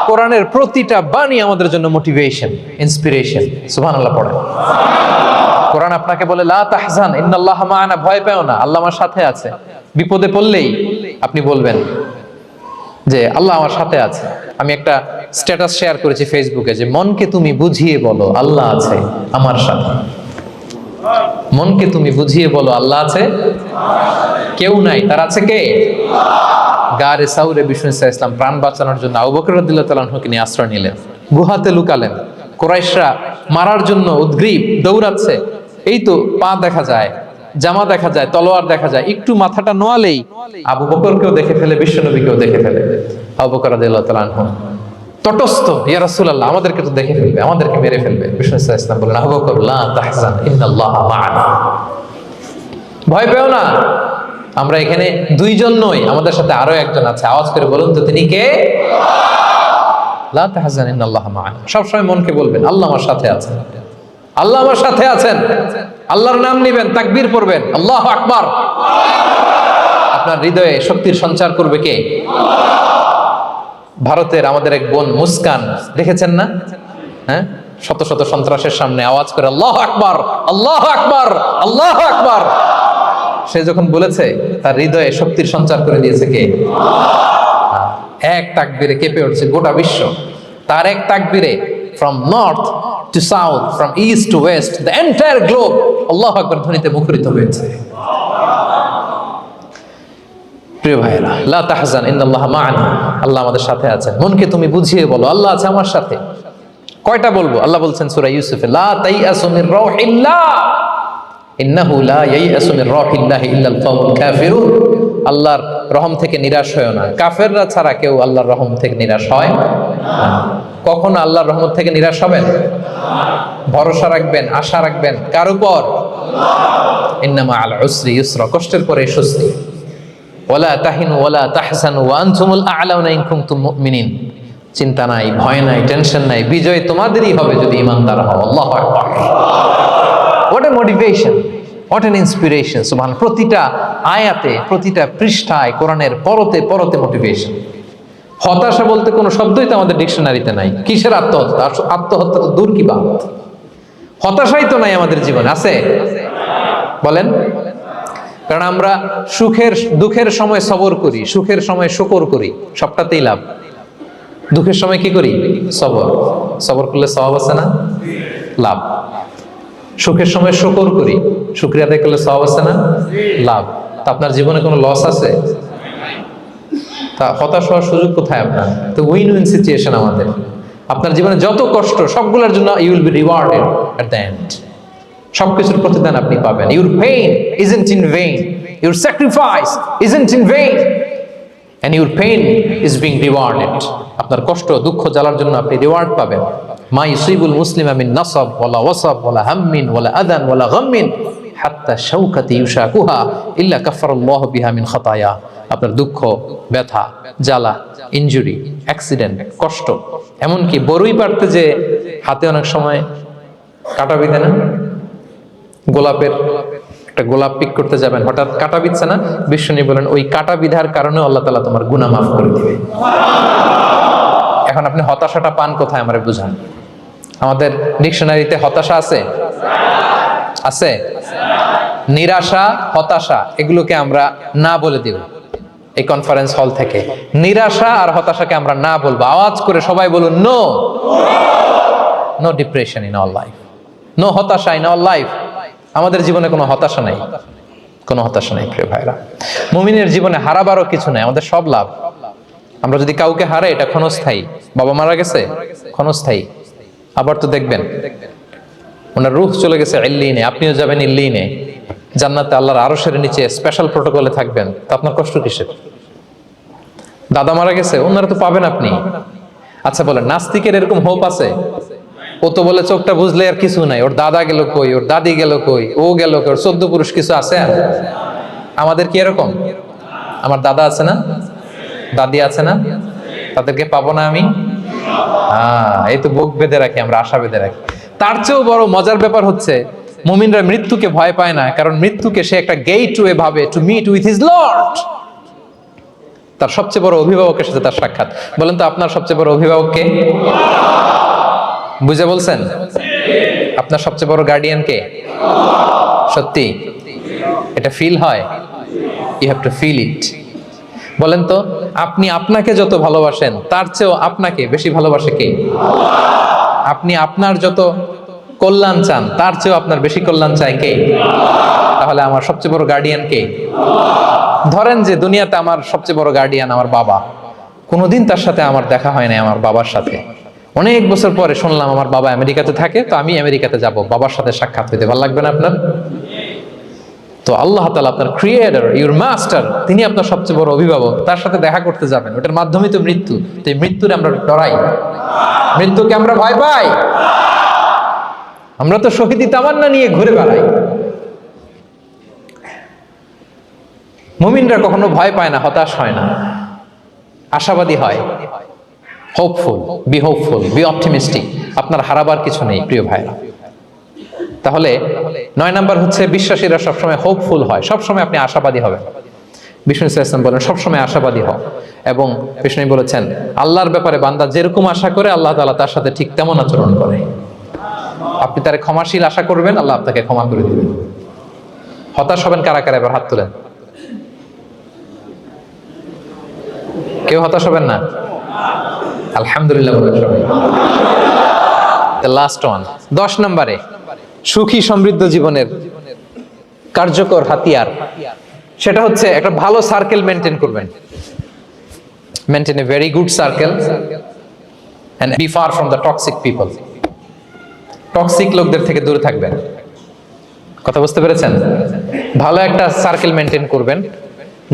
কোরআনের প্রতিটা বাণী আমাদের জন্য মোটিভেশন, ইন্সপিরেশন। সুবহানাল্লাহ পড়েন। কোরআন আপনাকে বলে লা তাহজান ইন্নাল্লাহা মা'ানা, ভয় পেও না, আল্লাহ আমার সাথে আছে। বিপদে পড়লেই আপনি বলবেন যে আল্লাহ আমার সাথে আছে। আমি একটা স্ট্যাটাস শেয়ার করেছি ফেসবুকে যে মনকে তুমি বুঝিয়ে বলো আল্লাহ আছে আমার সাথে। মনকে তুমি বুঝিয়ে বলো আল্লাহ আছে, কেউ নাই, তার আছে কে? গারে সাউরে বিষ্ণু ইসলাম প্রাণ বাঁচানোর জন্য আবু বকর রাদিয়াল্লাহু তাআলা আনহুকে নিয়ে আশ্রয় নিলেন, গুহাতে লুকালেন। কুরাইশরা মারার জন্য উদ্গ্রীব, দৌড়াচ্ছে। এই তো পা দেখা যায়, জামা দেখা যায়, তলোয়ার দেখা যায়। একটু মাথাটা নোয়ালেই আবু বকরকেও দেখে ফেলে, বিশ্বনবীকেও দেখে ফেলে। আবু বকর রাদিয়াল্লাহু তাআলা আনহু তটস্থ, ইয়া রাসূলুল্লাহ আমাদেরকে তো দেখে ফেলবে, আমাদেরকে মেরে ফেলবে। বিষ্ণু ইসলাম বলেন আবু বকর লা তাহজান ইন্নাল্লাহা মা'ানা, ভয় পেও না, আমরা এখানে দুইজন নই, আমাদের সাথে আরো একজন আছে। আওয়াজ করে বলুন তো তিনি কে? লা তাহজান ইন্নাল্লাহা মা'ানা। সবসময় মনকে বলবেন আল্লাহ আমার সাথে আছেন, আল্লাহ আমার সাথে আছেন। আল্লাহর নাম নিবেন, তাকবীর পড়বেন, আল্লাহু আকবার। আপনার হৃদয়ে শক্তির সঞ্চার করবে কে? ভারতের আমাদের এক বোন মুস্কান, দেখেছেন না? হ্যাঁ, শত শত সন্ত্রাসের সামনে আওয়াজ করে আল্লাহু আকবার, আল্লাহু আকবার, আল্লাহু আকবার। সে যখন বলেছে, তার হৃদয়ে শক্তির সঞ্চার করে দিয়েছে কে? এক তাকবীরে কেঁপে উঠছে গোটা বিশ্ব। তার এক তাকবীরে from north to south, from east to west, the entire globe আল্লাহু আকবার ধ্বনিতে মুখরিত হয়েছে। প্রিয় ভাইরা, লা তাহজান ইন্নাল্লাহা মা'ানা, আল্লাহ আমাদের সাথে আছেন। মনকে তুমি বুঝিয়ে বলো আল্লাহ আছে আমার সাথে। কয়টা বলবো? আল্লাহ বলছেন সূরা ইউসুফে লা তাইয়াসু মির রাউহিল্লাহ ইন্নাহু লা ইয়াইয়াসু মির রাউহিল্লাহি ইল্লাল কওমুল কাফিরুন। আল্লাহর রহম থেকে নিরাশ হয় না, কাফেররা ছাড়া কেউ আল্লাহর রহম থেকে নিরাশ হয় না। কখনো আল্লাহর রহমত থেকে নিরাশ হবেন? ভরসা রাখবেন, আশা রাখবেন কার উপর? ইন্নামা আল উসরি ইউসরা, কষ্টের পরে স্বস্তি। ওয়ালা তাহিনু ওয়ালা তাহজানু ওয়া আনতুমুল আ'লাউনা ইন কুনতুম মুমিনিন। চিন্তা নাই, ভয় নাই, টেনশন নাই, বিজয় তোমাদেরই হবে যদি ঈমানদার হও। আল্লাহু আকবার। What a motivation, what an inspiration. সুবহানাল্লাহ। প্রতিটা আয়াতে, প্রতিটা পৃষ্ঠায় কোরআনের পরতে পরতে মোটিভেশন। হতাশা বলতে কোনো শব্দই তো আমাদের ডিকশনারিতে নাই। কিসের আত্মহত্যা? আত্মহত্যা তো দূর কি বাত, হতাশাই তো নাই আমাদের জীবনে। আছে? বলেন। কারণ আমরা সুখের দুঃখের সময় সবর করি, সুখের সময় শুকর করি, সবটাতেই লাভ। দুঃখের সময় কি করি? সবর। সবর করলে সওয়াব আছে না? লাভ। সুখের সময় শুকর করি, শুকরিয়া আদায় করলে সওয়াব আছে না? লাভ। তা আপনার জীবনে কোনো লস আছে? তা হতাশ হওয়ার সুযোগ কোথায় আপনার? তো উইন উইন সিচুয়েশন আমাদের। আপনার জীবনে যত কষ্ট, সবগুলোর জন্য you will be rewarded at the end. সবকিছুর প্রতিদান আপনি পাবেন। Your pain isn't in vain, your sacrifice isn't in vain, and your pain is being rewarded. আপনার কষ্ট, দুঃখ জ্বালার জন্য আপনি রিওয়ার্ড পাবেন। মা ইউসিবুল মুসলিমা মিন নাসাব ওয়ালা ওয়াসাব ওয়ালা হাম্মিন ওয়ালা আদান ওয়ালা গাম্মিন হাত্তা শাওকাতি ইউশাকুহা ইল্লা কাফারাল্লাহু বিহা মিন খাতায়া। আপনার দুঃখ, ব্যথা, জ্বালা, ইনজুরি, অ্যাক্সিডেন্ট, কষ্ট, এমনকি বড়ই পারতে যে হাতে অনেক সময় কাটা বিধে না, গোলাপের একটা গোলাপ পিক করতে যাবেন, হঠাৎ কাটা বিধছে না, বিশ্বনবী বলেন ওই কাটা বিধার কারণে আল্লাহ তাআলা তোমার গুনাহ মাফ করে দিবে। এখন আপনি হতাশাটা পান কোথায় আমারে বুঝান। আমাদের ডিকশনারিতে হতাশা আছে? আছে? নিরাশা, হতাশা এগুলোকে আমরা না বলে দিব এই কনফারেন্স হল থেকে। নিরাশা আর হতাশাকে আমরা না বলবো। আওয়াজ করে সবাই বলুন, no no depression in our life, no হতাশা ইন আওয়ার লাইফ। আমাদের জীবনে কোনো হতাশা নাই, কোনো হতাশা নাই প্রিয় ভাইরা। মুমিনের জীবনে হারাবারও কিছু নাই, আমাদের সব লাভ। আমরা যদি কাউকে হারাই এটা ক্ষণস্থায়ী। বাবা মারা গেছে, ক্ষণস্থায়ী। আবার তো দেখবেন ওনার রূহ চলে গেছে ইল্লিনে, আপনিও যাবেন ইল্লিনে, জান্নাতে আল্লাহর আরশের নিচে স্পেশাল প্রটোকলে থাকবেন। তো আপনার কষ্ট কিসের? দাদা মারা গেছে, ওনারা তো পাবেন আপনি। আচ্ছা বলেন, নাস্তিকের এরকম হোপ আছে? ও তো বলে চোখটা বুঝলে আর কিছু নাই, ওর দাদা গেল কই, ওর দাদি গেল কই, ও গেল কই, ওর 14 পুরুষ কিছু আছে? আর আমাদের কি এরকম? আমার দাদা আছে না, দাদি আছে না, তাদেরকে পাবো না আমি? এই তো বুক বেঁধে রাখি আমরা, আশা বেঁধে রাখি। তার চেয়েও বড় মজার ব্যাপার হচ্ছে মুমিনরা মৃত্যুকে ভয় পায় না, কারণ মৃত্যুকে সে একটা গেটওয়ে ভাবে to meet with his lord. তার সবচেয়ে বড় অভিভাবকের সাথে তার সাক্ষাৎ। বলেন তো আপনার সবচেয়ে বড় অভিভাবক কে? বুঝে বলছেন? আপনার সবচেয়ে বড় গার্ডিয়ান কে? সত্যি এটা ফিল হয়? You have to feel it. বলেন তো, আপনি আপনাকে যত ভালোবাসেন তার চেয়েও আপনাকে বেশি ভালোবাসে কে? আপনি আপনার যত কল্যাণ চান তার চেয়েও আপনার বেশি কল্যাণ চায় কে? তাহলে আমার সবচেয়ে বড় গার্ডিয়ান কে? ধরেন যে দুনিয়াতে আমার সবচেয়ে বড় গার্ডিয়ান আমার বাবা, কোনোদিন তার সাথে আমার দেখা হয় না। আমার বাবার সাথে অনেক বছর পরে শুনলাম আমার বাবা আমেরিকাতে থাকে, তো আমি আমেরিকাতে যাব বাবার সাথে সাক্ষাৎ হইতে। ভালো লাগবে না আপনার? তো আল্লাহ তাআলা আপনার ক্রিয়েটর, ইউর মাস্টার, তিনি আপনার সবচেয়ে বড় অভিভাবক, তার সাথে দেখা করতে যাবেন। ওটার মাধ্যমে তো মৃত্যু। তো এই মৃত্যুরে আমরা ডরাই, মৃত্যুকে আমরা ভয় পাই। আমরা তো শহীদি তামান্না নিয়ে ঘুরে বেড়াই। মুমিনরা কখনো ভয় পায় না, হতাশ হয় না, আশাবাদী হয়। Hopeful, B hopeful, B optimistic. আপনার হারাবার কিছু নেই প্রিয় ভাইরা। তাহলে 9 নাম্বার হচ্ছে বিশ্বাসীরা সবসময় হোপফুল হয়, সবসময় আপনি আশাবাদী হবেন। বিষ্ণু ইসলাম বলেন সবসময় আশাবাদী হও। এবং বিষ্ণু বলেছেন আল্লাহর ব্যাপারে বান্দা যেরকম আশা করে আল্লাহ তাআলা তার সাথে ঠিক তেমন আচরণ করে। আপনি তার ক্ষমাশীল আশা করবেন, আল্লাহ আপনাকে ক্ষমা করে দিবেন। হতাশ হবেন কারা কারা? এবার হাত তুলেন। কেউ হতাশ হবেন না? আলহামদুলিল্লাহ বলেন সবাই। দ্য লাস্ট ওয়ান, 10 নম্বরে সুখী সমৃদ্ধ জীবনের কার্যকর হাতিয়ার, সেটা হচ্ছে একটা ভালো সার্কেল মেনটেন করবেন। Maintain a very good circle and be far from the toxic people. Toxic লোকদের থেকে দূরে থাকবেন। কথা বুঝতে পেরেছেন? ভালো একটা সার্কেল মেনটেন করবেন,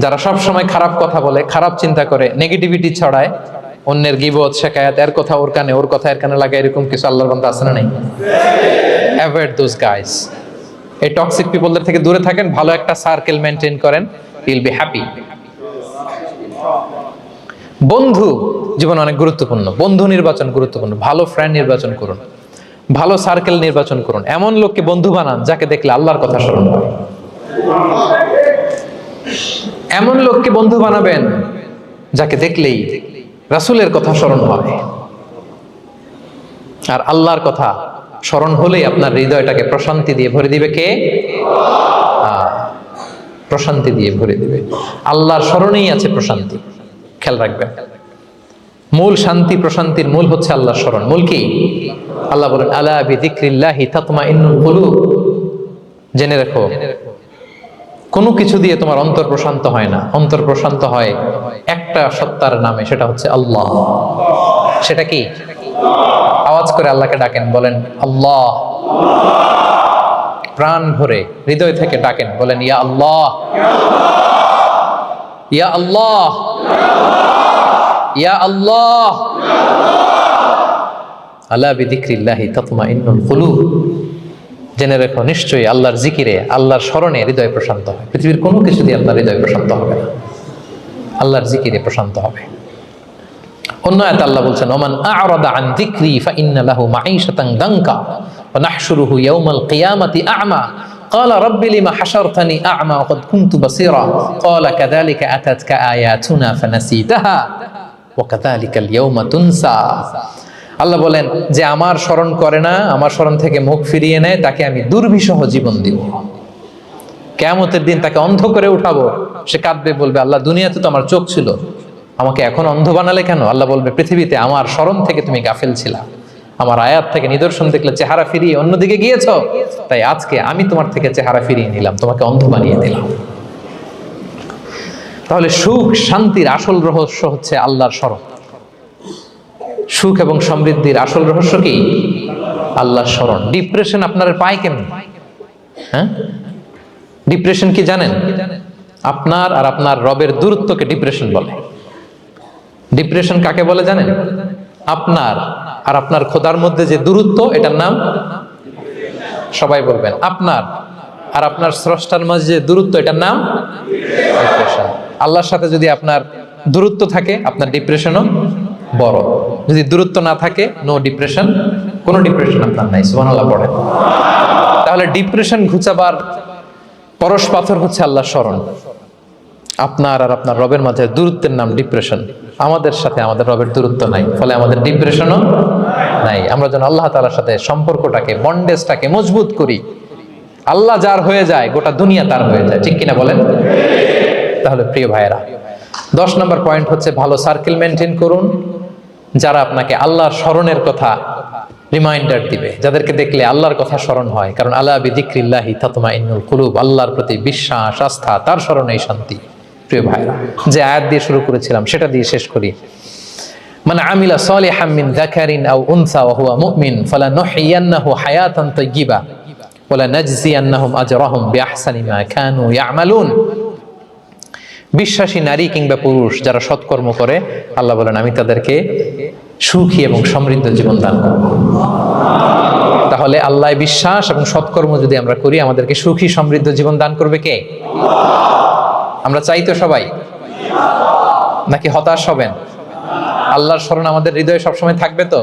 যারা সব সময় খারাপ কথা বলে, খারাপ চিন্তা করে, নেগেটিভিটি ছড়ায়, অন্যের গীবত শিকায়াত, এর কথা ওর কানে, ওর কথা এর কানে লাগে, এরকম কিছু আল্লাহর বান্দা আছে না নাই? Avoid those guys. এই টক্সিক পিপলদের থেকে দূরে থাকেন, ভালো একটা সার্কেল মেনটেন করেন, ইউল বি হ্যাপি। বন্ধু জীবন অনেক গুরুত্বপূর্ণ, বন্ধু নির্বাচন গুরুত্বপূর্ণ। ভালো ফ্রেন্ড নির্বাচন করুন, ভালো সার্কেল নির্বাচন করুন, এমন লোককে বন্ধু বানান যাকে দেখলে আল্লাহর কথা স্মরণ হয়। এমন লোককে বন্ধু বানাবেন যাকে দেখলেই রাসূলের কথা স্মরণ হয়। আর আল্লাহর কথা স্মরণ হলেই আপনার হৃদয়টাকে প্রশান্তি দিয়ে ভরে দিবে কে? প্রশান্তি দিয়ে ভরে দিবে। আল্লাহর স্মরণেই আছে প্রশান্তি। খেয়াল রাখবেন, মূল শান্তি প্রশান্তির মূল হচ্ছে আল্লাহর স্মরণ। মূল কি? আল্লাহ বলেন আলা বিযিকরিল্লাহি তাতমাইন্নুল কুলুব। জেনে রাখো, কোনো কিছু দিয়ে তোমার অন্তর প্রশান্ত হয় না। অন্তর প্রশান্ত হয় একটা সত্তার নামে, সেটা হচ্ছে আল্লাহ। সেটা কি? আওয়াজ করে আল্লাহকে ডাকেন, বলেন আল্লাহ। প্রাণ ভরে হৃদয় থেকে ডাকেন, বলেন ইয়া আল্লাহ, ইয়া আল্লাহ, ইয়া আল্লাহ। আলা বিযিকরিল্লাহি তাতমাইন্নুল কুলুব। জেনে রেখো, নিশ্চয়ই আল্লাহর জিকিরে, আল্লাহর স্মরণে হৃদয় প্রশান্ত হয়। পৃথিবীর কোনো কিছু দিয়ে আপনার হৃদয় প্রশান্ত হবে না, আল্লাহর জিকিরে প্রশান্ত হবে। অন্য আয়াতে আল্লাহ বলছেন, ওমান আ'রাদা আন যিকরি ফাইন্না লাহু মাঈশাতান দানকা ওয়া নাহশুরুহু ইয়াওমাল কিয়ামাতি আ'মা ক্বালা রাব্বি লিমা হাশারতানি আ'মা ওয়া ক্বাদ কুনতু বাসীরা ক্বালা কাযালিকা আতাতকা আয়াতুনা ফানাসীতাহা ওয়া কাযালিকাল ইয়াওমা তুনসা। আল্লাহ বলেন, যে আমার স্মরণ করে না, আমার স্মরণ থেকে মুখ ফিরিয়ে নেয়, তাকে আমি দুর্বিষহ জীবন দিব। কিয়ামতের দিন তাকে অন্ধ করে উঠাবো। সে কাঁদবে, বলবে, আল্লাহ দুনিয়াতে তো আমার চোখ ছিল, আমাকে এখন অন্ধ বানালে কেন? আল্লাহ বলবে, পৃথিবীতে আমার স্মরণ থেকে তুমি গাফেল ছিলা, আমার আয়াত থেকে নিদর্শন দেখলে চেহারা ফিরিয়ে অন্যদিকে গিয়েছ, তাই আজকে আমি তোমার থেকে চেহারা ফিরিয়ে নিলাম, তোমাকে অন্ধ বানিয়ে দিলাম। তাহলে সুখ শান্তির আসল রহস্য হচ্ছে আল্লাহর স্মরণ। সুখ এবং সমৃদ্ধির আসল রহস্য কি? আল্লাহর স্মরণ। ডিপ্রেশন আপনার পায় কেমন? হ্যাঁ, ডিপ্রেশন কি জানেন? আপনার আর আপনার রবের দূরত্বকে ডিপ্রেশন বলে। ডিপ্রেশন কাকে বলে জানেন? আপনার আর আপনার খোদার মধ্যে যে দূরত্ব, এটার নাম, সবাই বলবেন, আপনার আর আপনার স্রষ্টার মাঝে যে দূরত্ব, এটার নাম ডিপ্রেশন। আল্লাহর সাথে যদি আপনার দূরত্ব থাকে, আপনার ডিপ্রেশনও বড়। যদি দূরত্ব না থাকে, নো ডিপ্রেশন, কোনো ডিপ্রেশন আপনার নাই। সুবহানাল্লাহ পড়েন। তাহলে ডিপ্রেশন ঘুচাবার পরশ পাথর হচ্ছে আল্লাহর স্মরণ। আপনার আর আপনার রবের মাঝে দূরত্বের নাম ডিপ্রেশন। আমাদের সাথে আমাদের রবের দূরত্ব নাই, ফলে আমাদের ডিপ্রেশনও নাই। আমরা যেন আল্লাহ তাআলার সাথে সম্পর্কটাকে, বন্ডেজটাকে মজবুত করি। আল্লাহ যার হয়ে যায়, গোটা দুনিয়া তার হয়ে যায়। ঠিক কিনা বলেন? তাহলে প্রিয় ভাইয়েরা, 10 নম্বর পয়েন্ট হচ্ছে ভালো সার্কেল মেনটেন করুন, যারা আপনাকে আল্লাহর স্মরণের কথা রিমাইন্ডার দিবে, যাদেরকে দেখলে আল্লাহর কথা স্মরণ হয়। কারণ আলা বিযিকরিল্লাহি তাতমাইন্নুল কুলুব, আল্লাহর প্রতি বিশ্বাস, আস্থা, তার স্মরণেই শান্তি। প্রিয় ভাইরা, যে আয়াত দিয়ে শুরু করেছিলাম সেটা দিয়ে শেষ করি। মান আমিলা সালিহাম মিন যাকারিন আও উনসা ওয়া হুয়া মুমিন ফালানুহইয়ান্নাহু হায়াতান তাইয়্যিবা ওয়া লানাজজিয়ান্নাহুম আজরাহুম বিআহসানি মা কানু ইয়ামালুন। বিশ্বাসী নারী কিংবা পুরুষ যারা সৎকর্ম করে, আল্লাহ বলেন, আমি তাদেরকে সুখী এবং সমৃদ্ধ জীবন দান করব। তাহলে আল্লাহ বিশ্বাস এবং সৎকর্ম যদি আমরা করি, আমাদেরকে সুখী সমৃদ্ধ জীবন দান করবে কে? আমরা চাই তো সবাই, নাকি হতাশ হবেন? আল্লাহর স্মরণ আমাদের হৃদয়ে সবসময় থাকবে তো?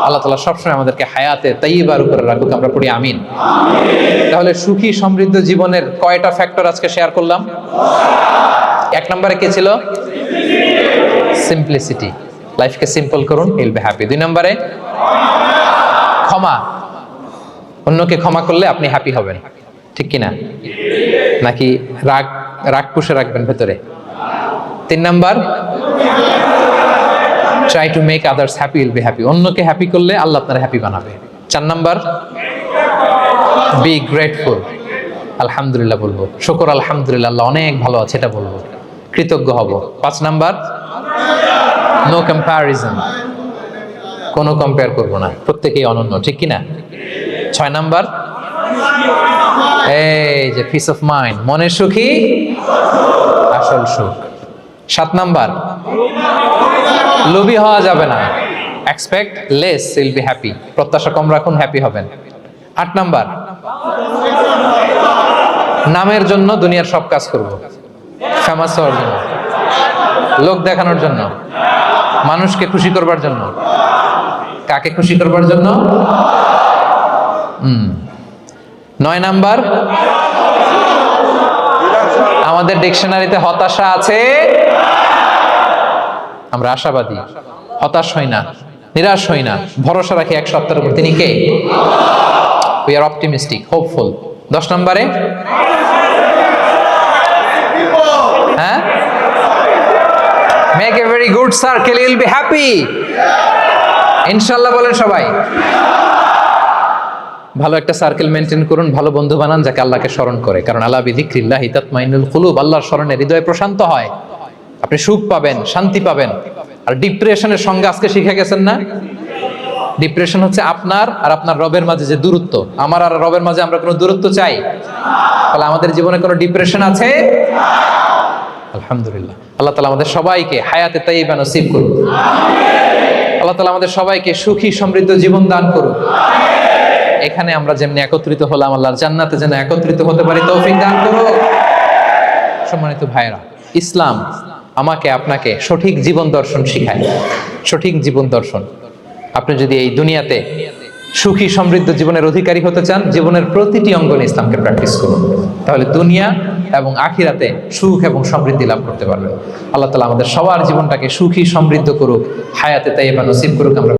আল্লাহ তাআলা সবসময় আমাদেরকে হায়াতে তাইয়্যিবার উপরে রাখুক, আমরা পড়ি আমিন। তাহলে সুখী সমৃদ্ধ জীবনের কয়টা ফ্যাক্টর আজকে শেয়ার করলাম? 1 নম্বরে কি ছিল? সিম্পলিসিটি। লাইফকে সিম্পল করুন, ইউল বি হ্যাপি। 2 নম্বরে ক্ষমা। অন্যকে ক্ষমা করলে আপনি হ্যাপি হবেন, ঠিক কিনা? নাকি রাগ পুষে রাখবেন ভেতরে? 3 number, try to make others happy, will be happy. অন্যকে হ্যাপি করলে আল্লাহ আপনার হ্যাপি বানাবে। 4 নাম্বার, বি গ্রেটফুল। আলহামদুলিল্লাহ বলবো, শুকর আলহামদুলিল্লাহ, আল্লাহ অনেক ভালো আছে, এটা বলবো, কৃতজ্ঞ হব। 5 নাম্বার, নো কম্প্যারিজন, কোনো কম্পেয়ার করবো না, প্রত্যেকেই অনন্য, ঠিক কিনা? 6 নাম্বার, এই যে পিস অফ মাইন্ড, মনের সুখী আসল সুখ। 7 নাম্বার, লোভী হওয়া যাবে না, expect less, will be happy, প্রত্যাশা কম রাখুন, হ্যাপি হবেন। 8 নাম্বার, নামের জন্য দুনিয়ার সব কাজ করব, ফেমাস হওয়ার জন্য, লোক দেখানোর জন্য, মানুষকে খুশি করবার জন্য। কাকে খুশি করবার জন্য? 9 নাম্বার, আমাদের ডিকশনারিতে হতাশা আছে, আমরা আশাবাদী, হতাশ হই না, নিরাশ হই না, ভরসা রাখি এক সত্তার উপর, তিনি কে? We are optimistic, hopeful. 10 নম্বরে, হ্যাঁ, make a very good circle, you will be happy. ইনশাআল্লাহ বলেন সবাই। ভালো একটা সার্কেল মেনটেন করুন, ভালো বন্ধু বানান যাকে আল্লাহকে স্মরণ করে। কারণ আলা বিযিকরিল্লাহি তাতমাইন্নুল কুলুব, আল্লাহর স্মরণে হৃদয় প্রশান্ত হয়, আপনি সুখ পাবেন, শান্তি পাবেন। আর ডিপ্রেশনের সঙ্গে আজকে শিখে গেছেন না? ডিপ্রেশন হচ্ছে আপনার আর আপনার রবের মাঝে যে দূরত্ব। আমার আর রবের মাঝে আমরা কোনো দূরত্ব চাই? তাহলে আমাদের জীবনে কোনো ডিপ্রেশন আছে? আলহামদুলিল্লাহ। আল্লাহ তাআলা আমাদের সবাইকে হায়াতে তাইয়্যিবা নসিব করুন। আল্লাহ তাআলা আমাদের সবাইকে সুখী সমৃদ্ধ জীবন দান করুন। এই এখানে আমরা যেমনি একত্রিত হলাম, আল্লাহর জান্নাতে যেন একত্রিত হতে পারি, তৌফিক দান করো। সম্মানিত ভাইরা, ইসলাম আমাকে আপনাকে সঠিক জীবন দর্শন শিখায়। সঠিক জীবন দর্শন। আপনি যদি এই দুনিয়াতে সুখী সমৃদ্ধ জীবনের অধিকারী হতে চান, জীবনের প্রতিটি অঙ্গনে ইসলামকে প্র্যাকটিস করুন, তাহলে দুনিয়া এবং আখিরাতে সুখ এবং সমৃদ্ধি লাভ করতে পারবেন। আল্লাহ তাআলা আমাদের সবার জীবনটাকে সুখী সমৃদ্ধ করুক, হায়াতে তাইয়্যিবা নসিব করুক। আমরা